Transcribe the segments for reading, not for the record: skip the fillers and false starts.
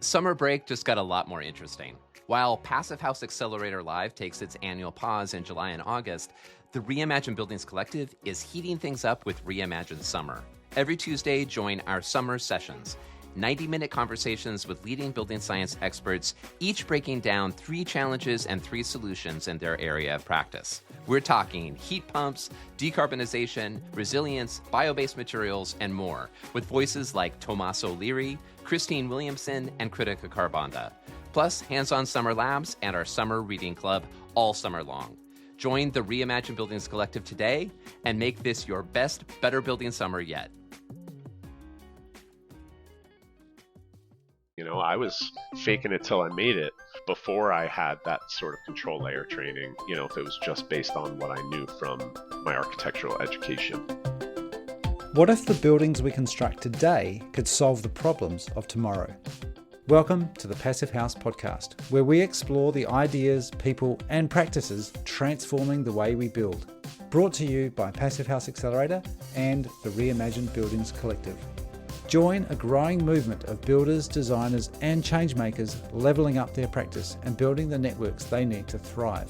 Summer break just got a lot more interesting. While Passive House Accelerator Live takes its annual pause in July and August, the Reimagine Buildings Collective is heating things up with Reimagine Summer. Every Tuesday, join our summer sessions. 90-minute conversations with leading building science experts, each breaking down 3 challenges and 3 solutions in their area of practice. We're talking heat pumps, decarbonization, resilience, bio-based materials, and more, with voices like Tommaso Leary, Christine Williamson, and Kritika Karbanda. Plus, hands-on summer labs and our summer reading club all summer long. Join the Reimagine Buildings Collective today and make this your best, better building summer yet. You know, I was faking it till I made it before I had that sort of control layer training, if it was just based on what I knew from my architectural education. What if the buildings we construct today could solve the problems of tomorrow? Welcome to the Passive House podcast, where we explore the ideas, people, and practices transforming the way we build. Brought to you by Passive House Accelerator and the Reimagine Buildings Collective. Join a growing movement of builders, designers, and changemakers leveling up their practice and building the networks they need to thrive.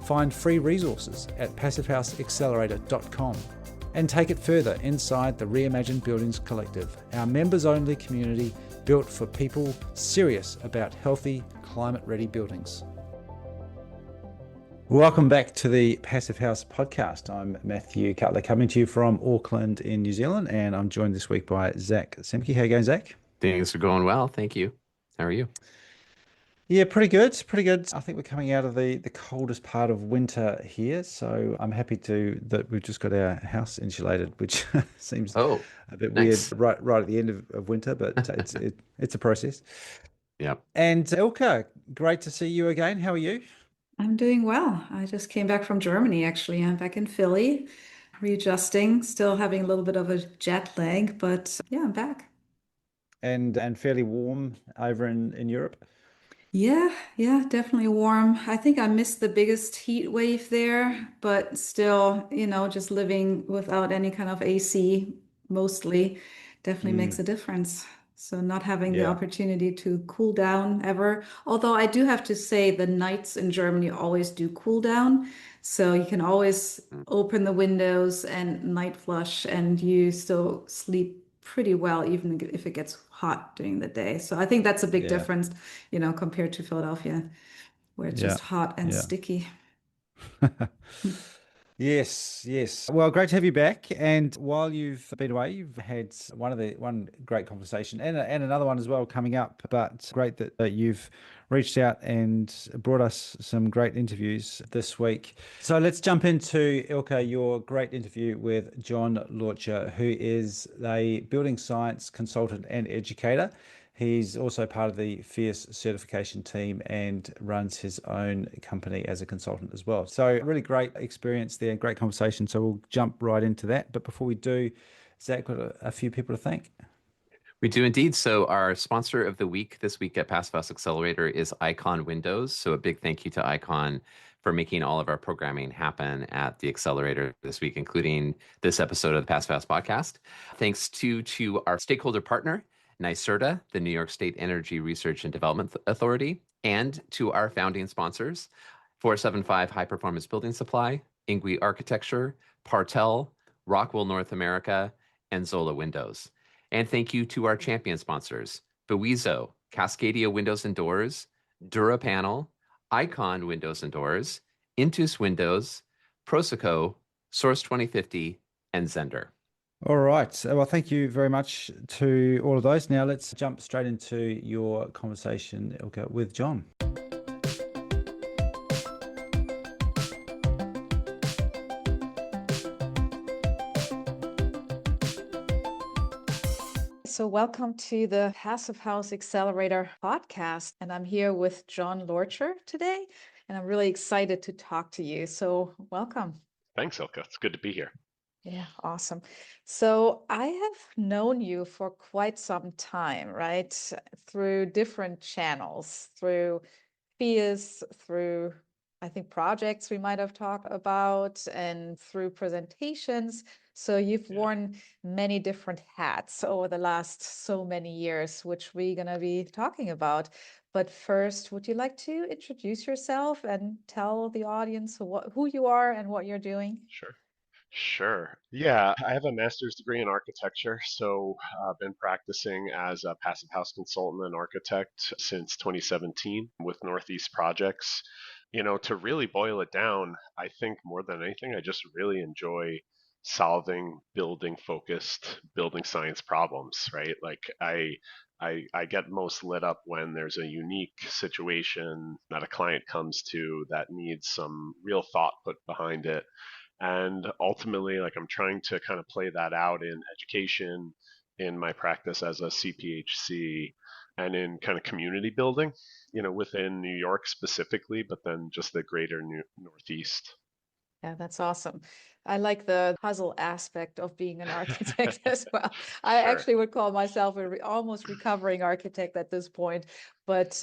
Find free resources at passivehouseaccelerator.com and take it further inside the Reimagine Buildings Collective, our members-only community built for people serious about healthy, climate-ready buildings. Welcome back to the Passive House podcast. I'm Matthew Cutler, coming to you from Auckland in New Zealand, and I'm joined this week by Zach Semke. How you going, Zach? Things are going well, thank you. How are you? Yeah, pretty good, pretty good. I think we're coming out of the coldest part of winter here, so I'm happy that we've just got our house insulated, which seems a bit nice. Weird right at the end of winter, but it's a process. Yeah. And Ilka, great to see you again. How are you? I'm doing well. I just came back from Germany, actually. I'm back in Philly, readjusting, still having a little bit of a jet lag, but yeah, I'm back. And fairly warm over in Europe? Yeah, definitely warm. I think I missed the biggest heat wave there, but still, just living without any kind of AC mostly definitely makes a difference. So not having the opportunity to cool down ever. Although I do have to say the nights in Germany always do cool down. So you can always open the windows and night flush and you still sleep pretty well, even if it gets hot during the day. So I think that's a big difference, compared to Philadelphia, where it's just hot and sticky. Yes. Well, great to have you back. And while you've been away, you've had one great conversation and another one as well coming up. But great that you've reached out and brought us some great interviews this week. So let's jump into, Ilka, your great interview with John Loercher, who is a building science consultant and educator. He's also part of the Phius certification team and runs his own company as a consultant as well. So really great experience there, great conversation. So we'll jump right into that. But before we do, Zach, got a few people to thank. We do indeed. So our sponsor of the week this week at Passive House Accelerator is Icon Windows. So a big thank you to Icon for making all of our programming happen at the Accelerator this week, including this episode of the Passive House podcast. Thanks to our stakeholder partner, NYSERDA, the New York State Energy Research and Development Authority, and to our founding sponsors, 475 High Performance Building Supply, Ingui Architecture, Partel, Rockwell North America, and Zola Windows. And thank you to our champion sponsors, Bewizo, Cascadia Windows and Doors, DuraPanel, Icon Windows and Doors, Intus Windows, Proseco, Source 2050, and Zender. All right. Well, thank you very much to all of those. Now let's jump straight into your conversation, Ilka, with John. So welcome to the Passive House Accelerator podcast. And I'm here with John Loercher today, and I'm really excited to talk to you. So welcome. Thanks, Ilka. It's good to be here. Yeah, awesome. So I have known you for quite some time, right? Through different channels, through Phius, through, I think, projects we might have talked about, and through presentations. So you've worn many different hats over the last so many years, which we're going to be talking about. But first, would you like to introduce yourself and tell the audience who you are and what you're doing? Sure. Sure. Yeah, I have a master's degree in architecture, so I've been practicing as a passive house consultant and architect since 2017 with Northeast Projects. To really boil it down, I think more than anything, I just really enjoy solving building focused building science problems, right? Like I get most lit up when there's a unique situation that a client comes to that needs some real thought put behind it, and ultimately, like I'm trying to kind of play that out in education, in my practice as a CPHC, and in kind of community building, within New York specifically, but then just the greater Northeast. Yeah, that's awesome. I like the puzzle aspect of being an architect as well. I Sure. actually would call myself a almost recovering architect at this point, but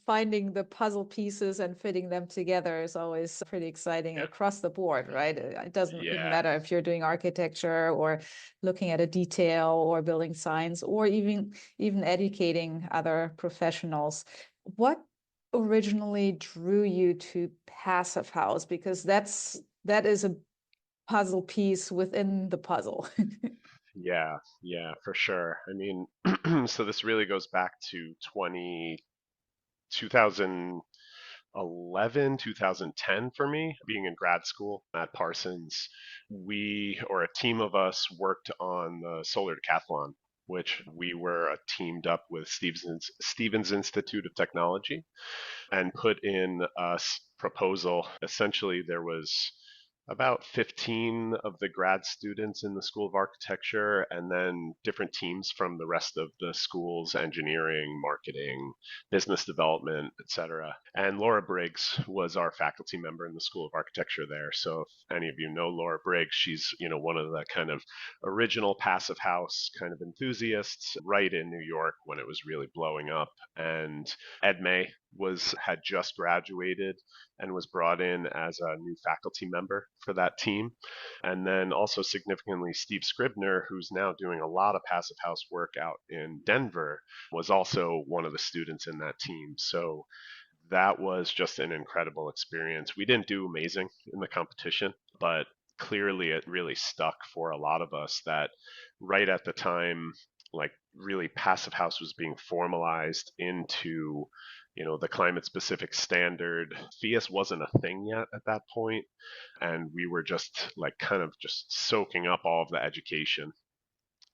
finding the puzzle pieces and fitting them together is always pretty exciting Yeah. across the board, right? It doesn't even Yeah. matter if you're doing architecture or looking at a detail or building science or even educating other professionals. What originally drew you to Passive House? Because that is a puzzle piece within the puzzle. Yeah, for sure. I mean, so this really goes back to 2011, 2010 for me, being in grad school at Parsons. We, or a team of us, worked on the solar decathlon, which we were teamed up with Stevens Institute of Technology and put in a proposal. Essentially, there was about 15 of the grad students in the School of Architecture, and then different teams from the rest of the school's engineering, marketing, business development, etc. And Laura Briggs was our faculty member in the School of Architecture there. So if any of you know Laura Briggs, she's one of the kind of original passive house kind of enthusiasts right in New York when it was really blowing up. And Ed May had just graduated and was brought in as a new faculty member for that team. And then also significantly, Steve Scribner, who's now doing a lot of passive house work out in Denver, was also one of the students in that team. So that was just an incredible experience. We didn't do amazing in the competition, but clearly it really stuck for a lot of us that right at the time, like really passive house was being formalized into the climate specific standard. Phius wasn't a thing yet at that point, and we were just like kind of just soaking up all of the education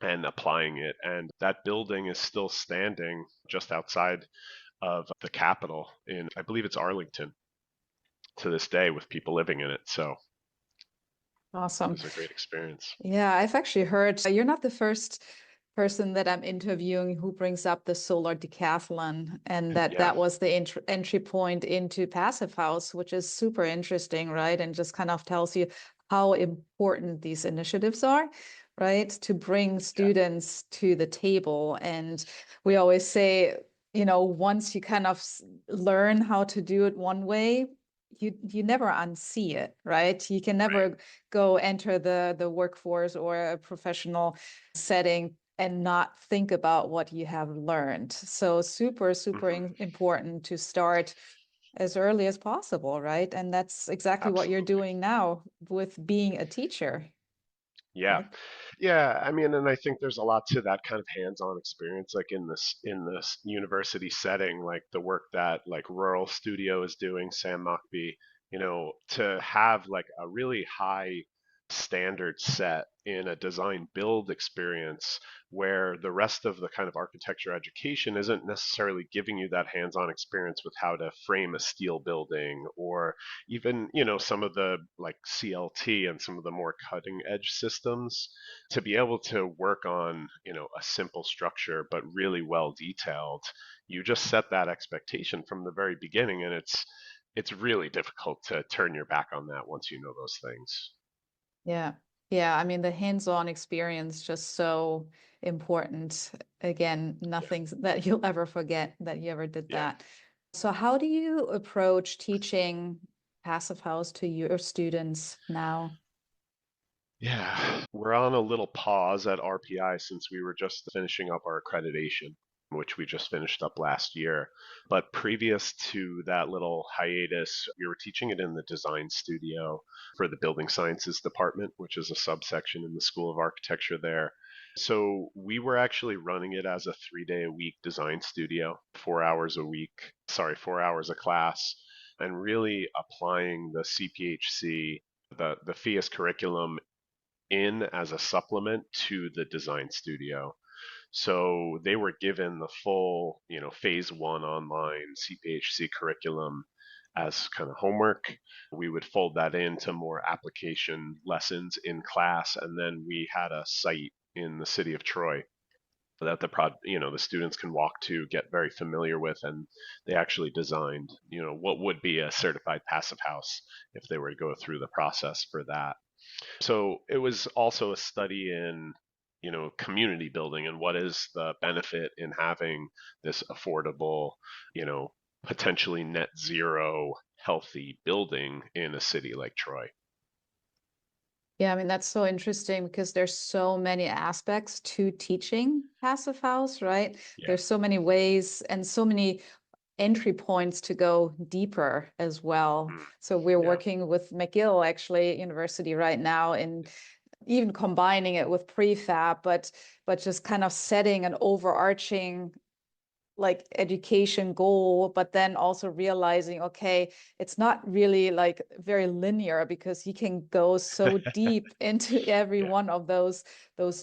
and applying it. And that building is still standing just outside of the capital in, I believe it's Arlington, to this day with people living in it. So it Awesome. was a great experience. Yeah, I've actually heard you're not the first person that I'm interviewing who brings up the solar decathlon, and that Yeah. was the entry point into Passive House, which is super interesting, right? And just kind of tells you how important these initiatives are, right? To bring students to the table. And we always say, once you kind of learn how to do it one way, you never unsee it, right? You can never Right. go enter the workforce or a professional setting and not think about what you have learned. So super important to start as early as possible, right? And that's exactly what you're Absolutely. doing now with being a teacher. Yeah. Right? Yeah, I mean, and I think there's a lot to that kind of hands-on experience, like in this university setting, like the work that like Rural Studio is doing, Sam Mockbee, to have like a really high standard set in a design build experience where the rest of the kind of architecture education isn't necessarily giving you that hands-on experience with how to frame a steel building, or even some of the like CLT and some of the more cutting edge systems, to be able to work on a simple structure but really well detailed. You just set that expectation from the very beginning, and it's really difficult to turn your back on that once you know those things. Yeah. Yeah. I mean, the hands-on experience just so important. Again, Yeah. nothing that you'll ever forget that you ever did Yeah. that. So how do you approach teaching Passive House to your students now? Yeah, we're on a little pause at RPI since we were just finishing up our accreditation, which we just finished up last year. But previous to that little hiatus, we were teaching it in the design studio for the building sciences department, which is a subsection in the School of Architecture there. So we were actually running it as a 3 day a week design studio, 4 hours a week, sorry, 4 hours a class, and really applying the CPHC, the Phius curriculum in as a supplement to the design studio. So they were given the full, phase one online CPHC curriculum as kind of homework. We would fold that into more application lessons in class, and then we had a site in the city of Troy that the students can walk to, get very familiar with, and they actually designed, what would be a certified passive house if they were to go through the process for that. So it was also a study in, community building and what is the benefit in having this affordable, you know, potentially net zero healthy building in a city like Troy. Yeah, I mean, that's so interesting because there's so many aspects to teaching Passive House, right? Yeah. There's so many ways and so many entry points to go deeper as well. Mm, So we're yeah. working with McGill, actually, University right now, in even combining it with prefab, but just kind of setting an overarching like education goal, but then also realizing, okay, it's not really like very linear because you can go so deep into every Yeah. one of those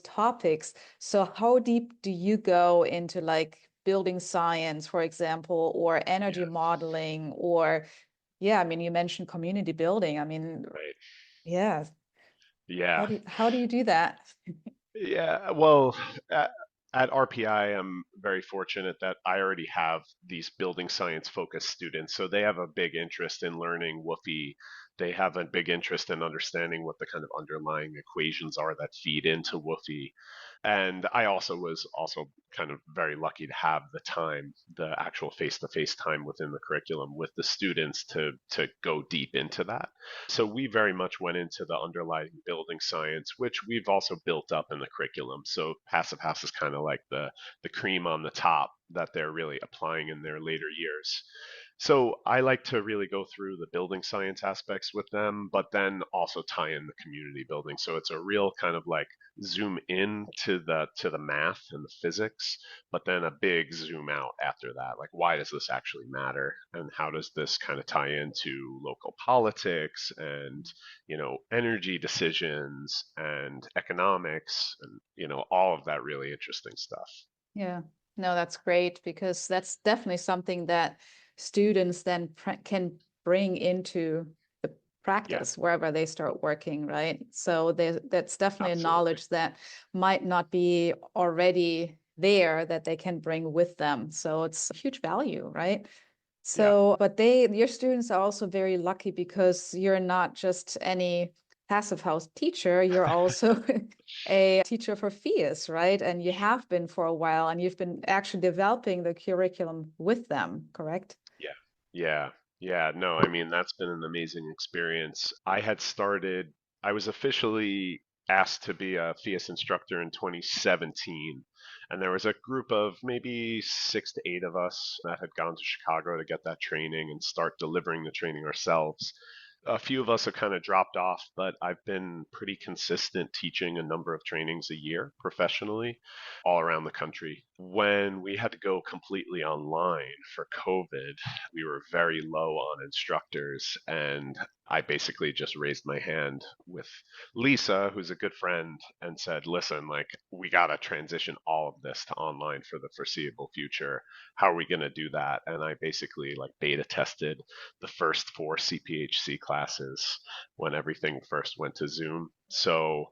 topics. So how deep do you go into like building science, for example, or energy Yeah. modeling, or yeah, I mean, you mentioned community building. I mean, Right. yeah, Yeah. how do you do that? Yeah, well, at RPI, I'm very fortunate that I already have these building science focused students. So they have a big interest in learning WFI. They have a big interest in understanding what the kind of underlying equations are that feed into WFI. And I also was also kind of very lucky to have the time, the actual face-to-face time within the curriculum with the students to go deep into that. So we very much went into the underlying building science, which we've also built up in the curriculum. So Passive House is kind of like the cream on the top that they're really applying in their later years. So I like to really go through the building science aspects with them, but then also tie in the community building. So it's a real kind of like zoom in to the math and the physics, but then a big zoom out after that. Like, why does this actually matter, and how does this kind of tie into local politics and energy decisions and economics and all of that really interesting stuff. Yeah, no, that's great because that's definitely something that students then can bring into the Yeah, practice wherever they start working, right? So that's definitely a absolutely. knowledge that might not be already there that they can bring with them. So it's a huge value, right? Yeah. So, but your students are also very lucky because you're not just any passive house teacher, you're also a teacher for Phius, right? And you have been for a while, and you've been actually developing the curriculum with them, correct? Yeah. Yeah. Yeah. No, I mean, that's been an amazing experience. I was officially asked to be a Phius instructor in 2017. And there was a group of maybe 6 to 8 of us that had gone to Chicago to get that training and start delivering the training ourselves. A few of us have kind of dropped off, but I've been pretty consistent teaching a number of trainings a year professionally all around the country. When we had to go completely online for COVID, we were very low on instructors, and I basically just raised my hand with Lisa, who's a good friend, and said, listen, like, we got to transition all of this to online for the foreseeable future. How are we going to do that? And I basically like beta tested the first 4 CPHC classes when everything first went to Zoom. So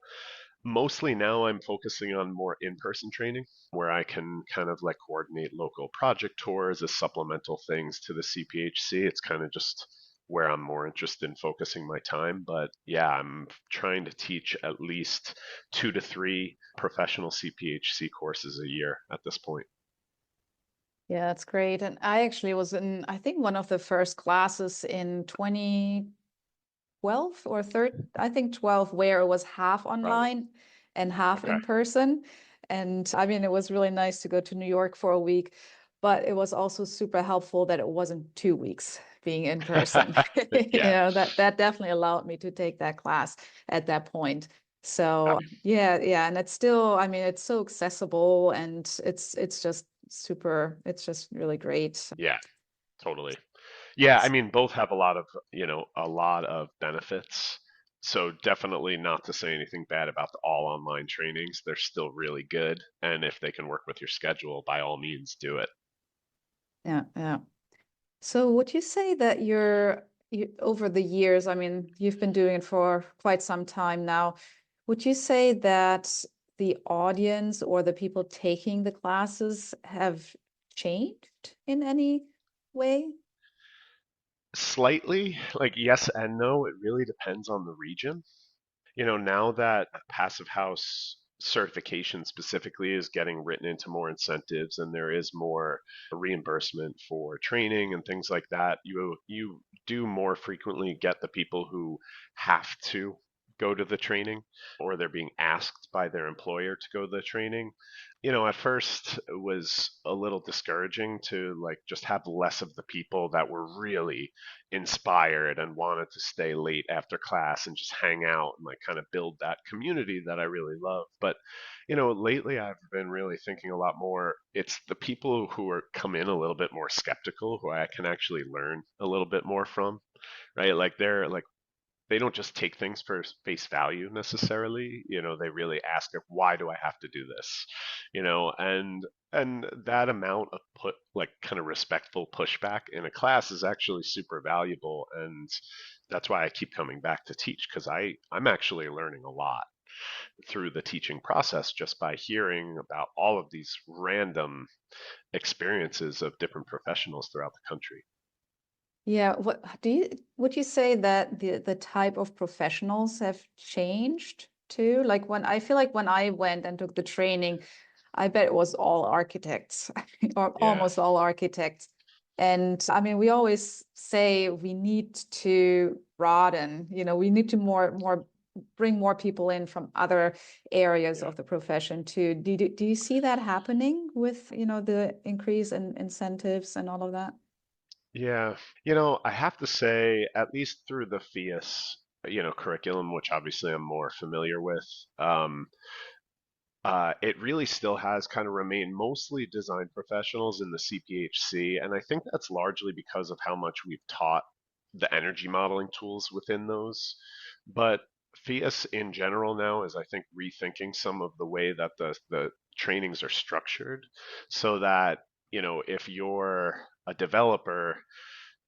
mostly now I'm focusing on more in-person training where I can kind of like coordinate local project tours as supplemental things to the CPHC. It's kind of just where I'm more interested in focusing my time. But yeah, I'm trying to teach at least 2 to 3 professional CPHC courses a year at this point. Yeah, that's great. And I actually was in, I think, one of the first classes in 2020 12 or 13, I think 12, where it was half Right. online and half Okay. in person. And I mean, it was really nice to go to New York for a week, but it was also super helpful that it wasn't 2 weeks being in person. Yeah. That definitely allowed me to take that class at that point. So yeah, and it's still, I mean, it's so accessible, and it's just super, it's just really great. Yeah, totally. Yeah, I mean, both have a lot of benefits. So definitely not to say anything bad about the all online trainings. They're still really good. And if they can work with your schedule, by all means, do it. Yeah. So would you say that over the years, I mean, you've been doing it for quite some time now, would you say that the audience or the people taking the classes have changed in any way? Slightly, like yes and no. It really depends on the region. Now that Passive House certification specifically is getting written into more incentives and there is more reimbursement for training and things like that, you do more frequently get the people who have to go to the training or they're being asked by their employer to go to the training. At first it was a little discouraging to like just have less of the people that were really inspired and wanted to stay late after class and just hang out and like kind of build that community that I really love. But lately I've been really thinking a lot more. It's the people who are come in a little bit more skeptical who I can actually learn a little bit more from, right? Like they're like they don't just take things for face value necessarily. They really ask, like, why do I have to do this? And that amount of kind of respectful pushback in a class is actually super valuable, and that's why I keep coming back to teach, because I'm actually learning a lot through the teaching process just by hearing about all of these random experiences of different professionals throughout the country. Yeah, would you say that the type of professionals have changed too? Like when I feel like when I went and took the training, I bet it was all architects or Yeah. almost all architects. And I mean, we always say we need to broaden, we need to more bring more people in from other areas Yeah. of the profession too. Do you see that happening with, the increase in incentives and all of that? Yeah, I have to say, at least through the Phius, curriculum, which obviously I'm more familiar with, um, it really still has kind of remained mostly design professionals in the CPHC, and I think that's largely because of how much we've taught the energy modeling tools within those. But Phius in general now is, I think, rethinking some of the way that the trainings are structured, so that if you're a developer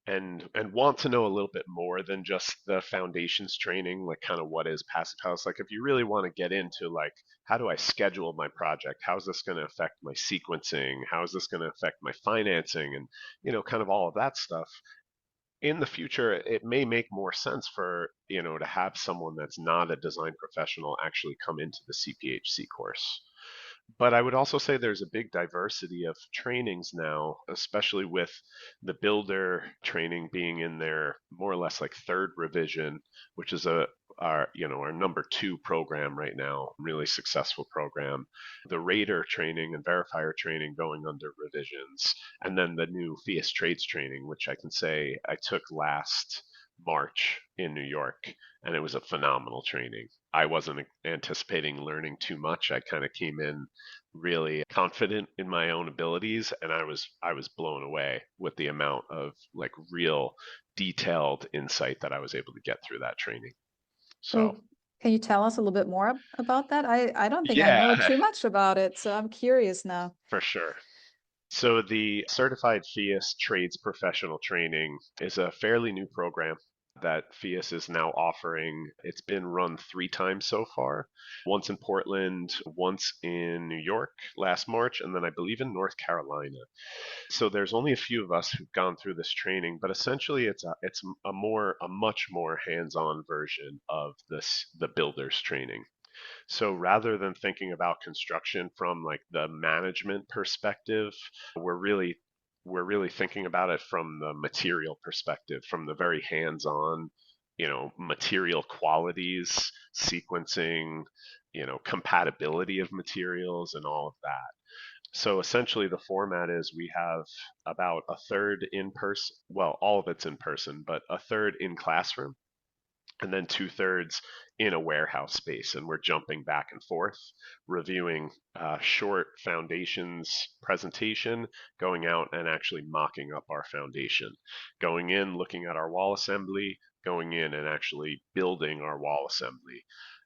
and want to know a little bit more than just the foundations training, like kind of what is Passive House. Like if you really want to get into like how do I schedule my project, how's this going to affect my sequencing, how is this going to affect my financing, and kind of all of that stuff, in the future it may make more sense for to have someone that's not a design professional actually come into the CPHC course. But I would also say there's a big diversity of trainings now, especially with the builder training being in their more or less like third revision, which is our number 2 program right now, really successful program. The Raider training and Verifier training going under revisions, and then the new Phius Trades training, which I can say I took last March in New York, and it was a phenomenal training. I wasn't anticipating learning too much. I kind of came in really confident in my own abilities, and I was blown away with the amount of like real detailed insight that I was able to get through that training. So, So can you tell us a little bit more about that? I don't think I yeah, know too much about it, so I'm curious now. for sure. So the Certified Phius Trades Professional Training is a fairly new program that Phius is now offering. It's been run 3 times so far, once in Portland, once in New York last March, and then I believe in North Carolina. So there's only a few of us who've gone through this training, but essentially it's a much more hands-on version of the builders training. So rather than thinking about construction from like the management perspective, we're really we're really thinking about it from the material perspective, from the very hands-on material qualities, sequencing, compatibility of materials and all of that. So essentially, the format is we have about a third in person, well, all of it's in person, but a third in classroom, and then two-thirds in a warehouse space. And we're jumping back and forth, reviewing short foundations presentation, going out and actually mocking up our foundation, going in, looking at our wall assembly, going in and actually building our wall assembly.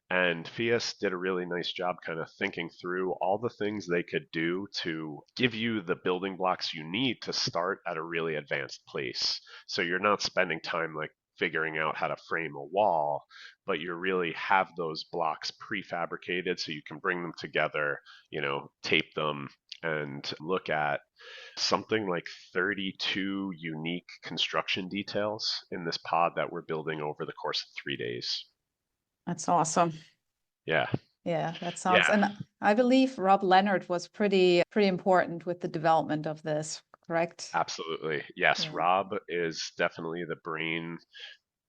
And Phius did a really nice job kind of thinking through all the things they could do to give you the building blocks you need to start at a really advanced place. So you're not spending time like figuring out how to frame a wall, but you really have those blocks prefabricated so you can bring them together, tape them and look at something like 32 unique construction details in this pod that we're building over the course of 3 days. That's awesome. Yeah. Yeah, that sounds, Yeah, and I believe Rob Leonard was pretty important with the development of this, correct? absolutely. Yes, Yeah. Rob is definitely the brain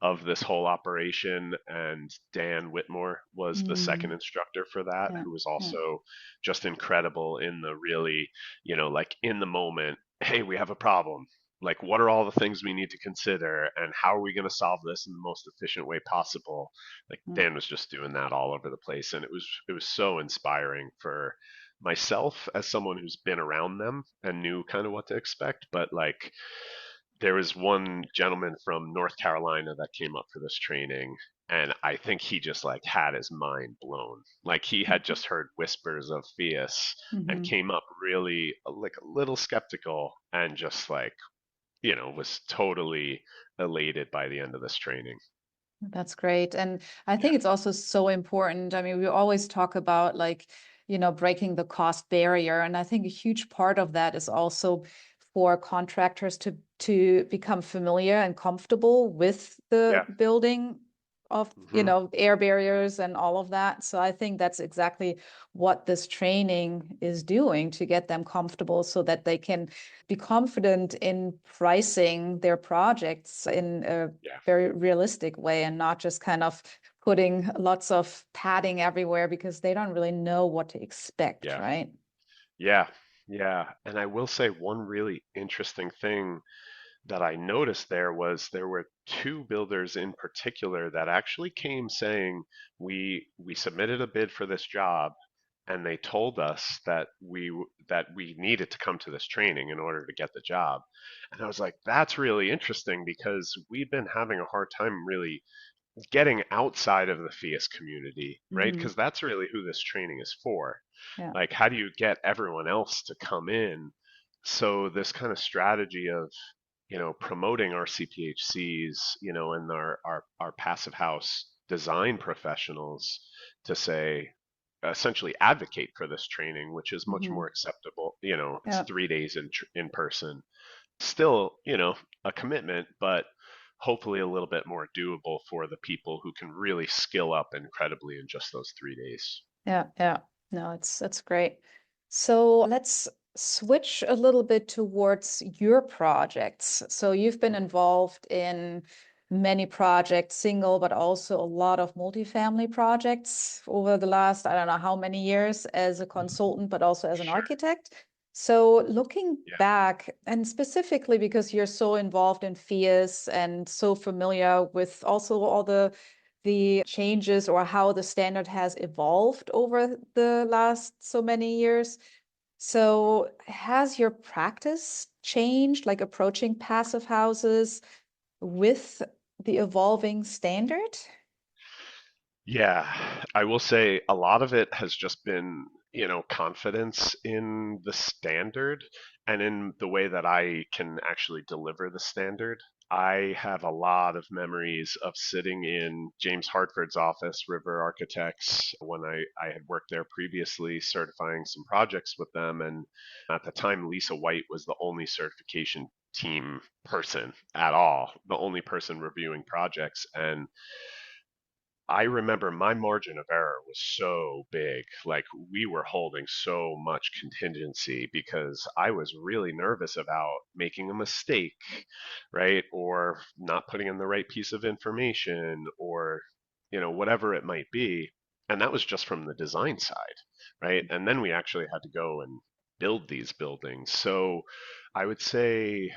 of this whole operation, and Dan Whitmore was the second instructor for that, Yeah, who was yeah. also just incredible in the really, like in the moment, hey, we have a problem. Like, what are all the things we need to consider, and how are we going to solve this in the most efficient way possible? Like, Mm. Dan was just doing that all over the place, and it was so inspiring for myself as someone who's been around them and knew kind of what to expect. But like, there was one gentleman from North Carolina that came up for this training, and I think he just like had his mind blown. Like, he had just heard whispers of Phius and Mhm. came up really like a little skeptical, and just like, was totally elated by the end of this training. That's great. And I Yeah. think it's also so important. I mean, we always talk about like, breaking the cost barrier. And I think a huge part of that is also for contractors to become familiar and comfortable with the Yeah. building of, Hmm. air barriers and all of that. So I think that's exactly what this training is doing to get them comfortable so that they can be confident in pricing their projects in a Yeah. very realistic way and not just kind of putting lots of padding everywhere because they don't really know what to expect, Yeah. right? Yeah. Yeah. And I will say one really interesting thing that I noticed there were two builders in particular that actually came saying we submitted a bid for this job, and they told us that we needed to come to this training in order to get the job. And I was like, that's really interesting, because we've been having a hard time really getting outside of the Phius community, right? Mm-hmm. Because that's really who this training is for. Yeah. Like, how do you get everyone else to come in? So this kind of strategy of, promoting our CPHCs, and our passive house design professionals to say, essentially advocate for this training, which is much Mm-hmm. more acceptable. It's Yeah. 3 days in person. Still, a commitment, but hopefully a little bit more doable for the people who can really skill up incredibly in just those 3 days. Yeah, yeah. No, that's great. So let's switch a little bit towards your projects. So you've been involved in many projects, single, but also a lot of multifamily projects over the last, I don't know how many years as a consultant, but also as an Sure. architect. So looking Yeah. back, and specifically because you're so involved in Phius and so familiar with also all the changes or how the standard has evolved over the last so many years. So has your practice changed, like approaching passive houses with the evolving standard? Yeah, I will say a lot of it has just been, confidence in the standard and in the way that I can actually deliver the standard. I have a lot of memories of sitting in James Hartford's office, River Architects, when I had worked there previously, certifying some projects with them. And at the time, Lisa White was the only certification team person at all, the only person reviewing projects. And I remember my margin of error was so big. Like we were holding so much contingency because I was really nervous about making a mistake, right? Or not putting in the right piece of information or, whatever it might be. And that was just from the design side, right? And then we actually had to go and build these buildings. So I would say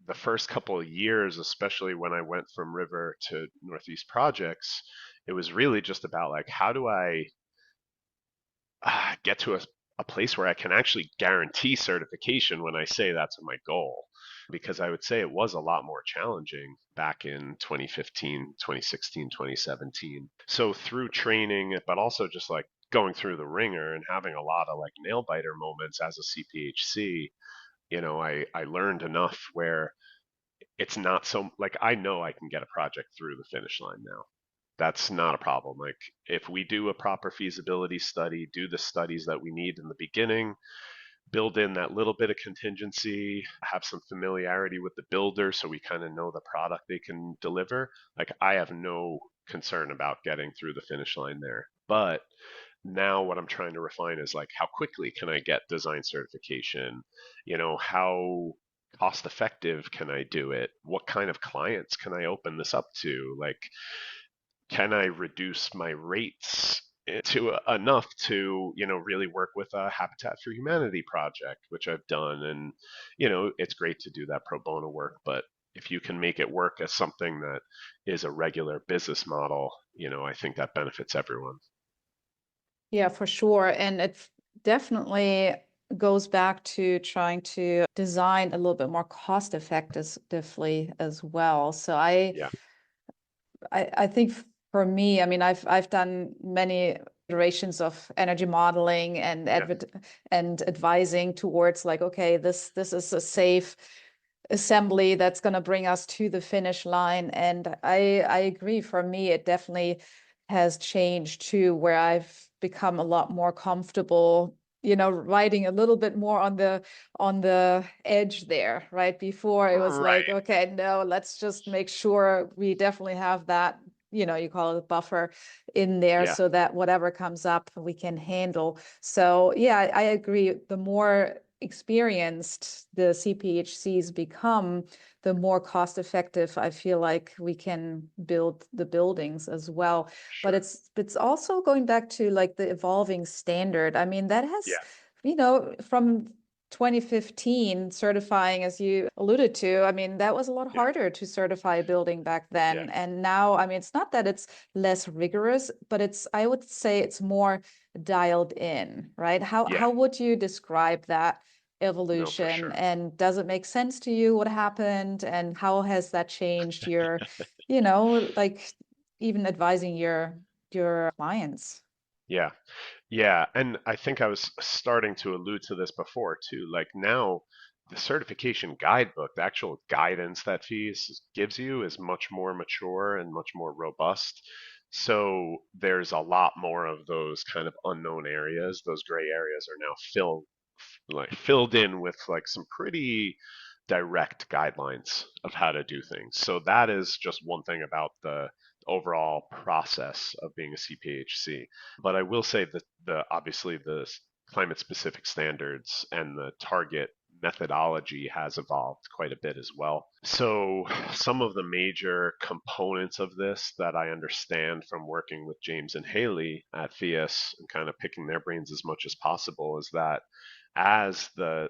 the first couple of years, especially when I went from River to Northeast Projects, it was really just about like, how do I get to a place where I can actually guarantee certification when I say that's my goal? Because I would say it was a lot more challenging back in 2015, 2016, 2017. So through training, but also just like going through the ringer and having a lot of like nail biter moments as a CPHC, I learned enough where it's not so like I know I can get a project through the finish line now. That's not a problem. Like if we do a proper feasibility study, do the studies that we need in the beginning, build in that little bit of contingency, have some familiarity with the builder so we kind of know the product they can deliver. Like I have no concern about getting through the finish line there. But now what I'm trying to refine is like how quickly can I get design certification? How cost effective can I do it? What kind of clients can I open this up to? Like, can I reduce my rates to enough to, really work with a Habitat for Humanity project, which I've done. And, it's great to do that pro bono work, but if you can make it work as something that is a regular business model, I think that benefits everyone. Yeah, for sure. And it definitely goes back to trying to design a little bit more cost effectively as well. So Yeah. I think for me, I mean, I've done many iterations of energy modeling and Yeah. and advising towards like, okay, this is a safe assembly that's going to bring us to the finish line. And I agree. For me, it definitely has changed too, where I've become a lot more comfortable, riding a little bit more on the edge there, right? Before it was Right. like, okay, no, let's just make sure we definitely have that, you call it a buffer in there Yeah. so that whatever comes up we can handle. So yeah, I agree. The more experienced the CPHCs become, the more cost effective I feel like we can build the buildings as well. But Sure. it's also going back to like the evolving standard. I mean, that has, Yeah. from 2015 certifying, as you alluded to, I mean, that was a lot Yeah. harder to certify a building back Yeah. then. And now, I mean, it's not that it's less rigorous, but I would say it's more dialed in, right? Yeah. How would you describe that No, for evolution? sure. And does it make sense to you what happened? And how has that changed your, like even advising your clients? Yeah. Yeah, and I think I was starting to allude to this before too. Like now, the certification guidebook, the actual guidance that Phius gives you is much more mature and much more robust. So there's a lot more of those kind of unknown areas. Those gray areas are now filled in with like some pretty direct guidelines of how to do things. So that is just one thing about the overall process of being a CPHC. But I will say that obviously the climate specific standards and the target methodology has evolved quite a bit as well. So some of the major components of this that I understand from working with James and Haley at Phius and kind of picking their brains as much as possible is that as the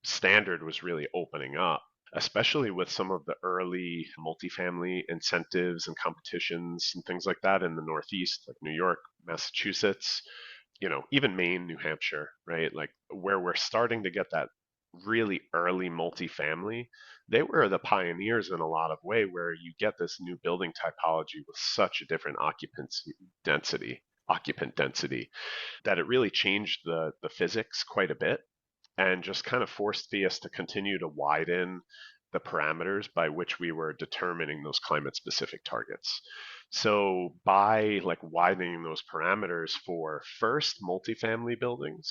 standard was really opening up, especially with some of the early multifamily incentives and competitions and things like that in the Northeast, like New York, Massachusetts, even Maine, New Hampshire, right? Like where we're starting to get that really early multifamily, they were the pioneers in a lot of way where you get this new building typology with such a different occupant density that it really changed the physics quite a bit and just kind of forced Phius to continue to widen the parameters by which we were determining those climate specific targets. So by like widening those parameters for first multifamily buildings,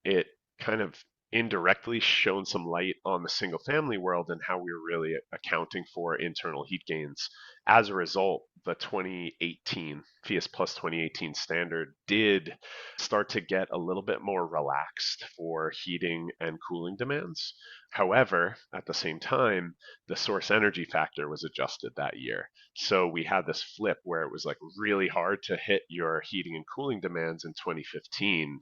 it kind of indirectly shone some light on the single family world and how we were really accounting for internal heat gains. As a result, the 2018 Phius Plus 2018 standard did start to get a little bit more relaxed for heating and cooling demands. However, at the same time, the source energy factor was adjusted that year. So we had this flip where it was like really hard to hit your heating and cooling demands in 2015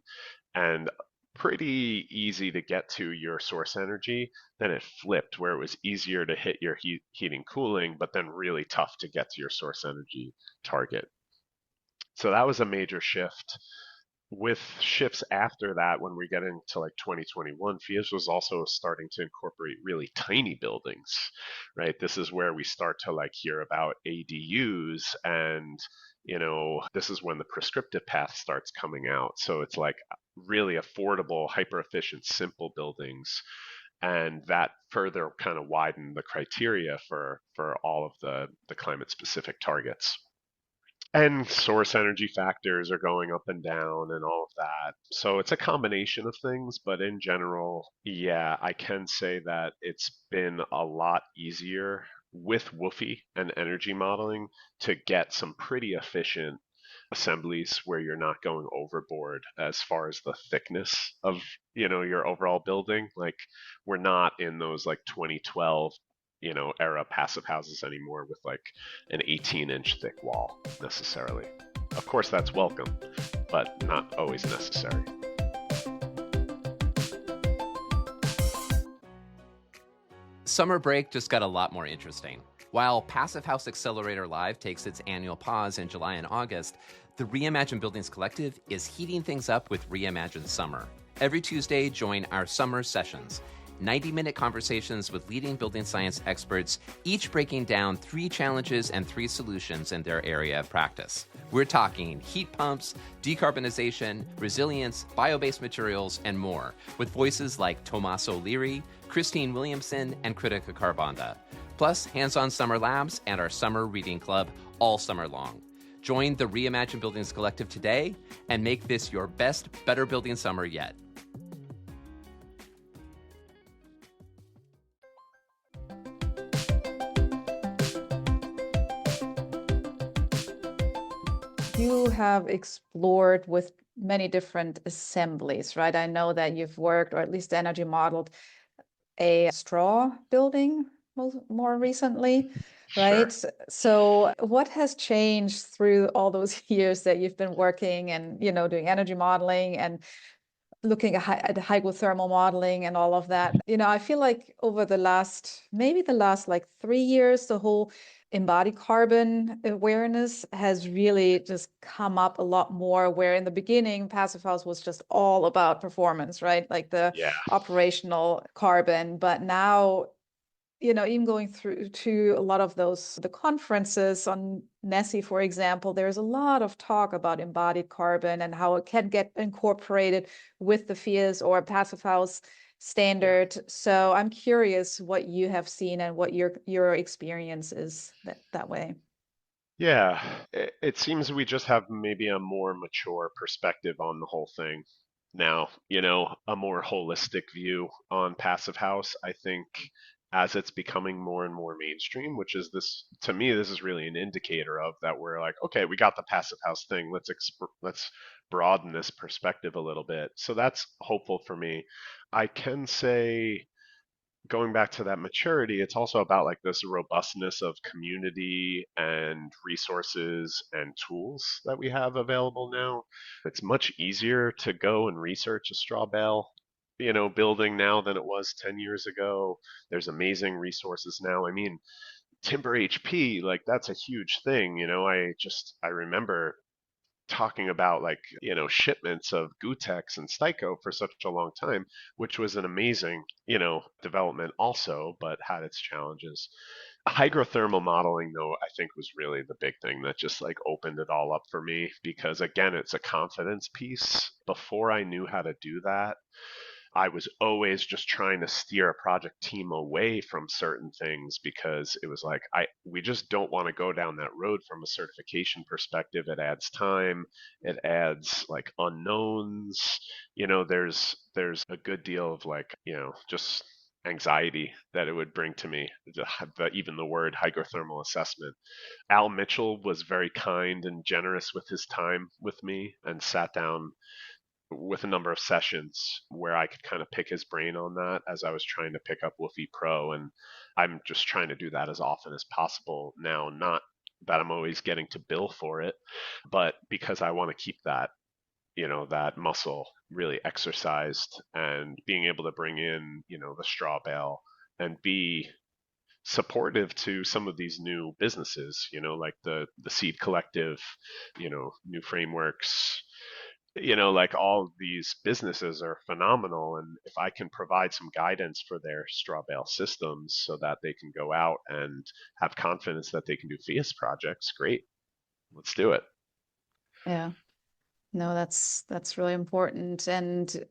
and pretty easy to get to your source energy. Then it flipped where it was easier to hit your heating cooling, but then really tough to get to your source energy target. So that was a major shift. With shifts after that, when we get into like 2021, Phius was also starting to incorporate really tiny buildings, right? This is where we start to like hear about ADUs, and this is when the prescriptive path starts coming out. So it's like really affordable, hyper efficient, simple buildings, and that further kind of widened the criteria for all of the climate specific targets. And source energy factors are going up and down and all of that. So it's a combination of things, but in general, yeah, I can say that it's been a lot easier with WWOOFy and energy modeling to get some pretty efficient assemblies where you're not going overboard as far as the thickness of your overall building. Like, we're not in those like 2012 era passive houses anymore with like an 18-inch thick wall necessarily. Of course, that's welcome, but not always necessary. Summer break just got a lot more interesting. While Passive House Accelerator Live takes its annual pause in July and August, the Reimagine Buildings Collective is heating things up with Reimagine Summer. Every Tuesday, join our summer sessions. 90-minute conversations with leading building science experts, each breaking down 3 challenges and 3 solutions in their area of practice. We're talking heat pumps, decarbonization, resilience, bio-based materials, and more, with voices like Tomas O'Leary, Christine Williamson, and Kritika Karbanda. Plus, hands-on summer labs and our summer reading club all summer long. Join the Reimagine Buildings Collective today and make this your best, better building summer yet. You have explored with many different assemblies, right? I know that you've worked, or at least energy modeled, a straw building more recently, right? Sure. So what has changed through all those years that you've been working and, doing energy modeling and looking at hygrothermal modeling and all of that? I feel like over the last like 3 years, the whole embodied carbon awareness has really just come up a lot more, where in the beginning, Passive House was just all about performance, right? Like the Yeah. operational carbon. But now, even going through to a lot of the conferences on NESI, for example, there's a lot of talk about embodied carbon and how it can get incorporated with the Phius or Passive House standard. Yeah. So I'm curious what you have seen and what your experience is that way. Yeah, it seems we just have maybe a more mature perspective on the whole thing now, a more holistic view on Passive House. I think as it's becoming more and more mainstream, which is this, to me, this is really an indicator of that we're like, okay, we got the Passive House thing. Let's broaden this perspective a little bit. So that's hopeful for me. I can say, going back to that maturity, it's also about like this robustness of community and resources and tools that we have available now. It's much easier to go and research a straw bale, building now than it was 10 years ago. There's amazing resources now. I mean, Timber HP, like that's a huge thing. I remember talking about like shipments of Gutex and Styco for such a long time, which was an amazing development also, but had its challenges. Hygrothermal modeling, though, I think was really the big thing that just like opened it all up for me, because again, it's a confidence piece. Before I knew how to do that, I was always just trying to steer a project team away from certain things because it was like we just don't want to go down that road from a certification perspective. It adds time, it adds like unknowns. There's a good deal of like, just anxiety that it would bring to me, even the word hygrothermal assessment. Al Mitchell was very kind and generous with his time with me and sat down with a number of sessions where I could kind of pick his brain on that as I was trying to pick up Woofy Pro. And I'm just trying to do that as often as possible now, not that I'm always getting to bill for it, but because I want to keep that, that muscle really exercised and being able to bring in, the straw bale and be supportive to some of these new businesses, like the Seed Collective, new frameworks, like all these businesses are phenomenal. And if I can provide some guidance for their straw bale systems so that they can go out and have confidence that they can do Phius projects, great. Let's do it. Yeah. No, that's really important. And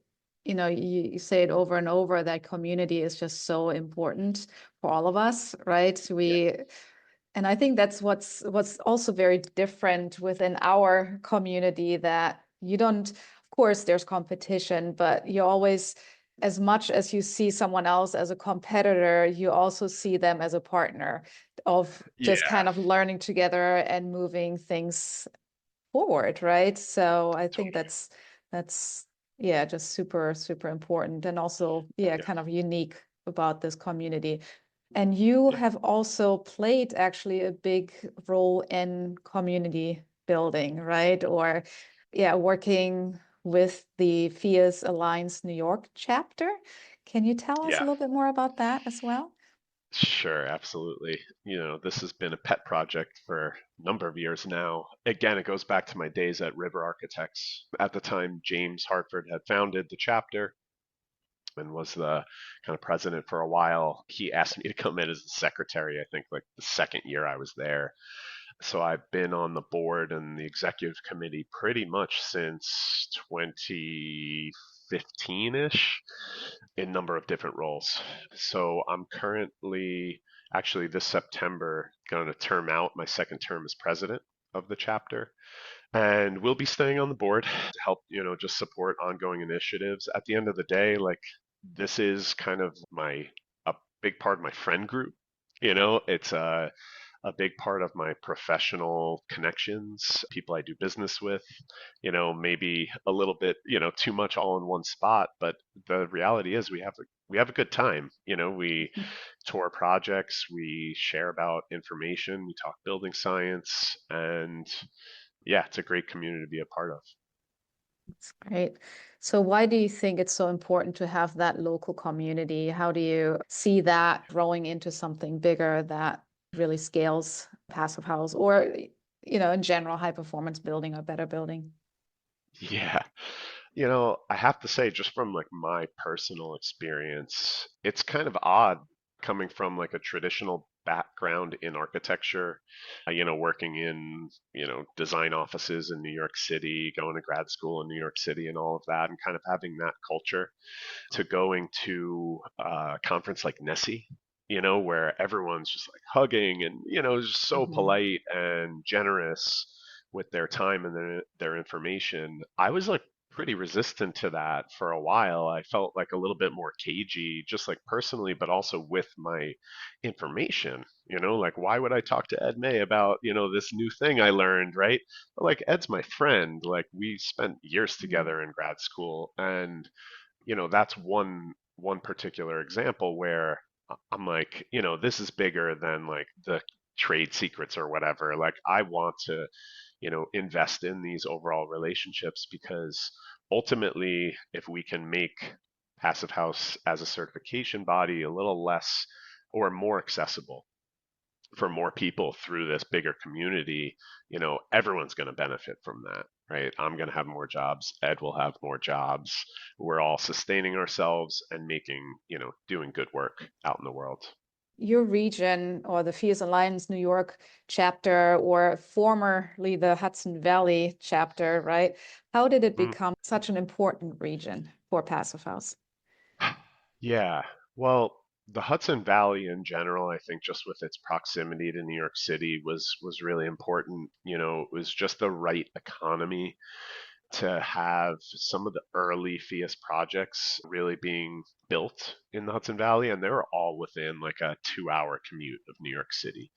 you say it over and over, that community is just so important for all of us, right? And I think that's what's also very different within our community, that you don't, of course, there's competition, but you always, as much as you see someone else as a competitor, you also see them as a partner of just kind of learning together and moving things forward, right? So I think that's just super, super important, and also kind of unique about this community. And you have also played actually a big role in community building, right? Or working with the Phius Alliance New York chapter. Can you tell us a little bit more about that as well? Sure, absolutely. This has been a pet project for a number of years now. Again, it goes back to my days at River Architects. At the time, James Hartford had founded the chapter and was the kind of president for a while. He asked me to come in as the secretary, I think like the second year I was there. So I've been on the board and the executive committee pretty much since 2015-ish in a number of different roles. So I'm currently, actually this September, going to term out my second term as president of the chapter. And we'll be staying on the board to help, just support ongoing initiatives. At the end of the day, like this is kind of a big part of my friend group. It's a big part of my professional connections, people I do business with, maybe a little bit, too much all in one spot. But the reality is we have a good time. We tour projects, we share about information, we talk building science, and it's a great community to be a part of. That's great. So why do you think it's so important to have that local community? How do you see that growing into something bigger that really scales Passive House, or, in general, high performance building or better building? Yeah. I have to say, just from like my personal experience, it's kind of odd coming from like a traditional background in architecture, working in, design offices in New York City, going to grad school in New York City and all of that, and kind of having that culture, to going to a conference like NESI, where everyone's just like hugging and, just so polite and generous with their time and their information. I was like pretty resistant to that for a while. I felt like a little bit more cagey, just like personally, but also with my information. Like why would I talk to Ed May about, this new thing I learned, right? But like Ed's my friend. Like we spent years together in grad school, and that's one particular example where I'm like, this is bigger than like the trade secrets or whatever. Like I want to, invest in these overall relationships, because ultimately, if we can make Passive House as a certification body a little less or more accessible for more people through this bigger community, everyone's going to benefit from that, right? I'm going to have more jobs. Ed will have more jobs. We're all sustaining ourselves and making, doing good work out in the world. Your region, or the Phius Alliance New York chapter, or formerly the Hudson Valley chapter, right? How did it become such an important region for Passive House? Yeah. Well, the Hudson Valley in general, I think just with its proximity to New York City was really important. You know, it was just the right economy to have some of the early Phius projects really being built in the Hudson Valley, and they were all within like a 2-hour commute of New York City.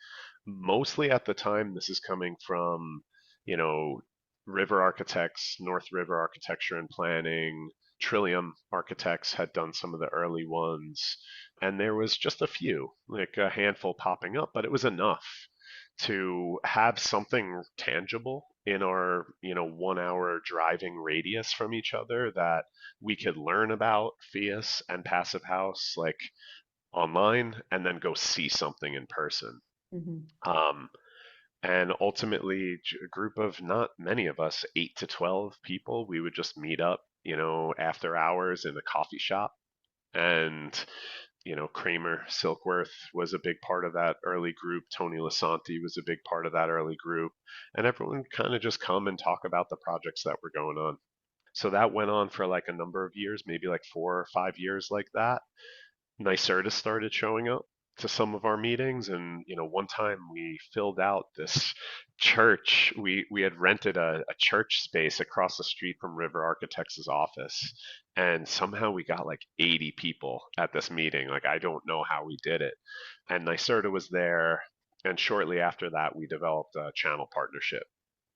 Mostly at the time, this is coming from, you know, river architects, North River Architecture and Planning, Trillium Architects had done some of the early ones, and there was just a few, like a handful popping up, but it was enough to have something tangible in our 1 hour driving radius from each other that we could learn about Phius and Passive House like online and then go see something in person. Mhm. um, and ultimately a group of not many of us, 8 to 12 people, we would just meet up, after hours in a coffee shop. And Kramer Silkworth was a big part of that early group. Tony Lasanti was a big part of that early group. And everyone kind of just come and talk about the projects that were going on. So that went on for like a number of years, maybe like 4 or 5 years like that. NYSERDA started showing up to some of our meetings, and one time we filled out this church. We had rented a church space across the street from River Architects' office, and somehow we got like 80 people at this meeting. Like, I don't know how we did it. And NYSERDA was there, and shortly after that we developed a channel partnership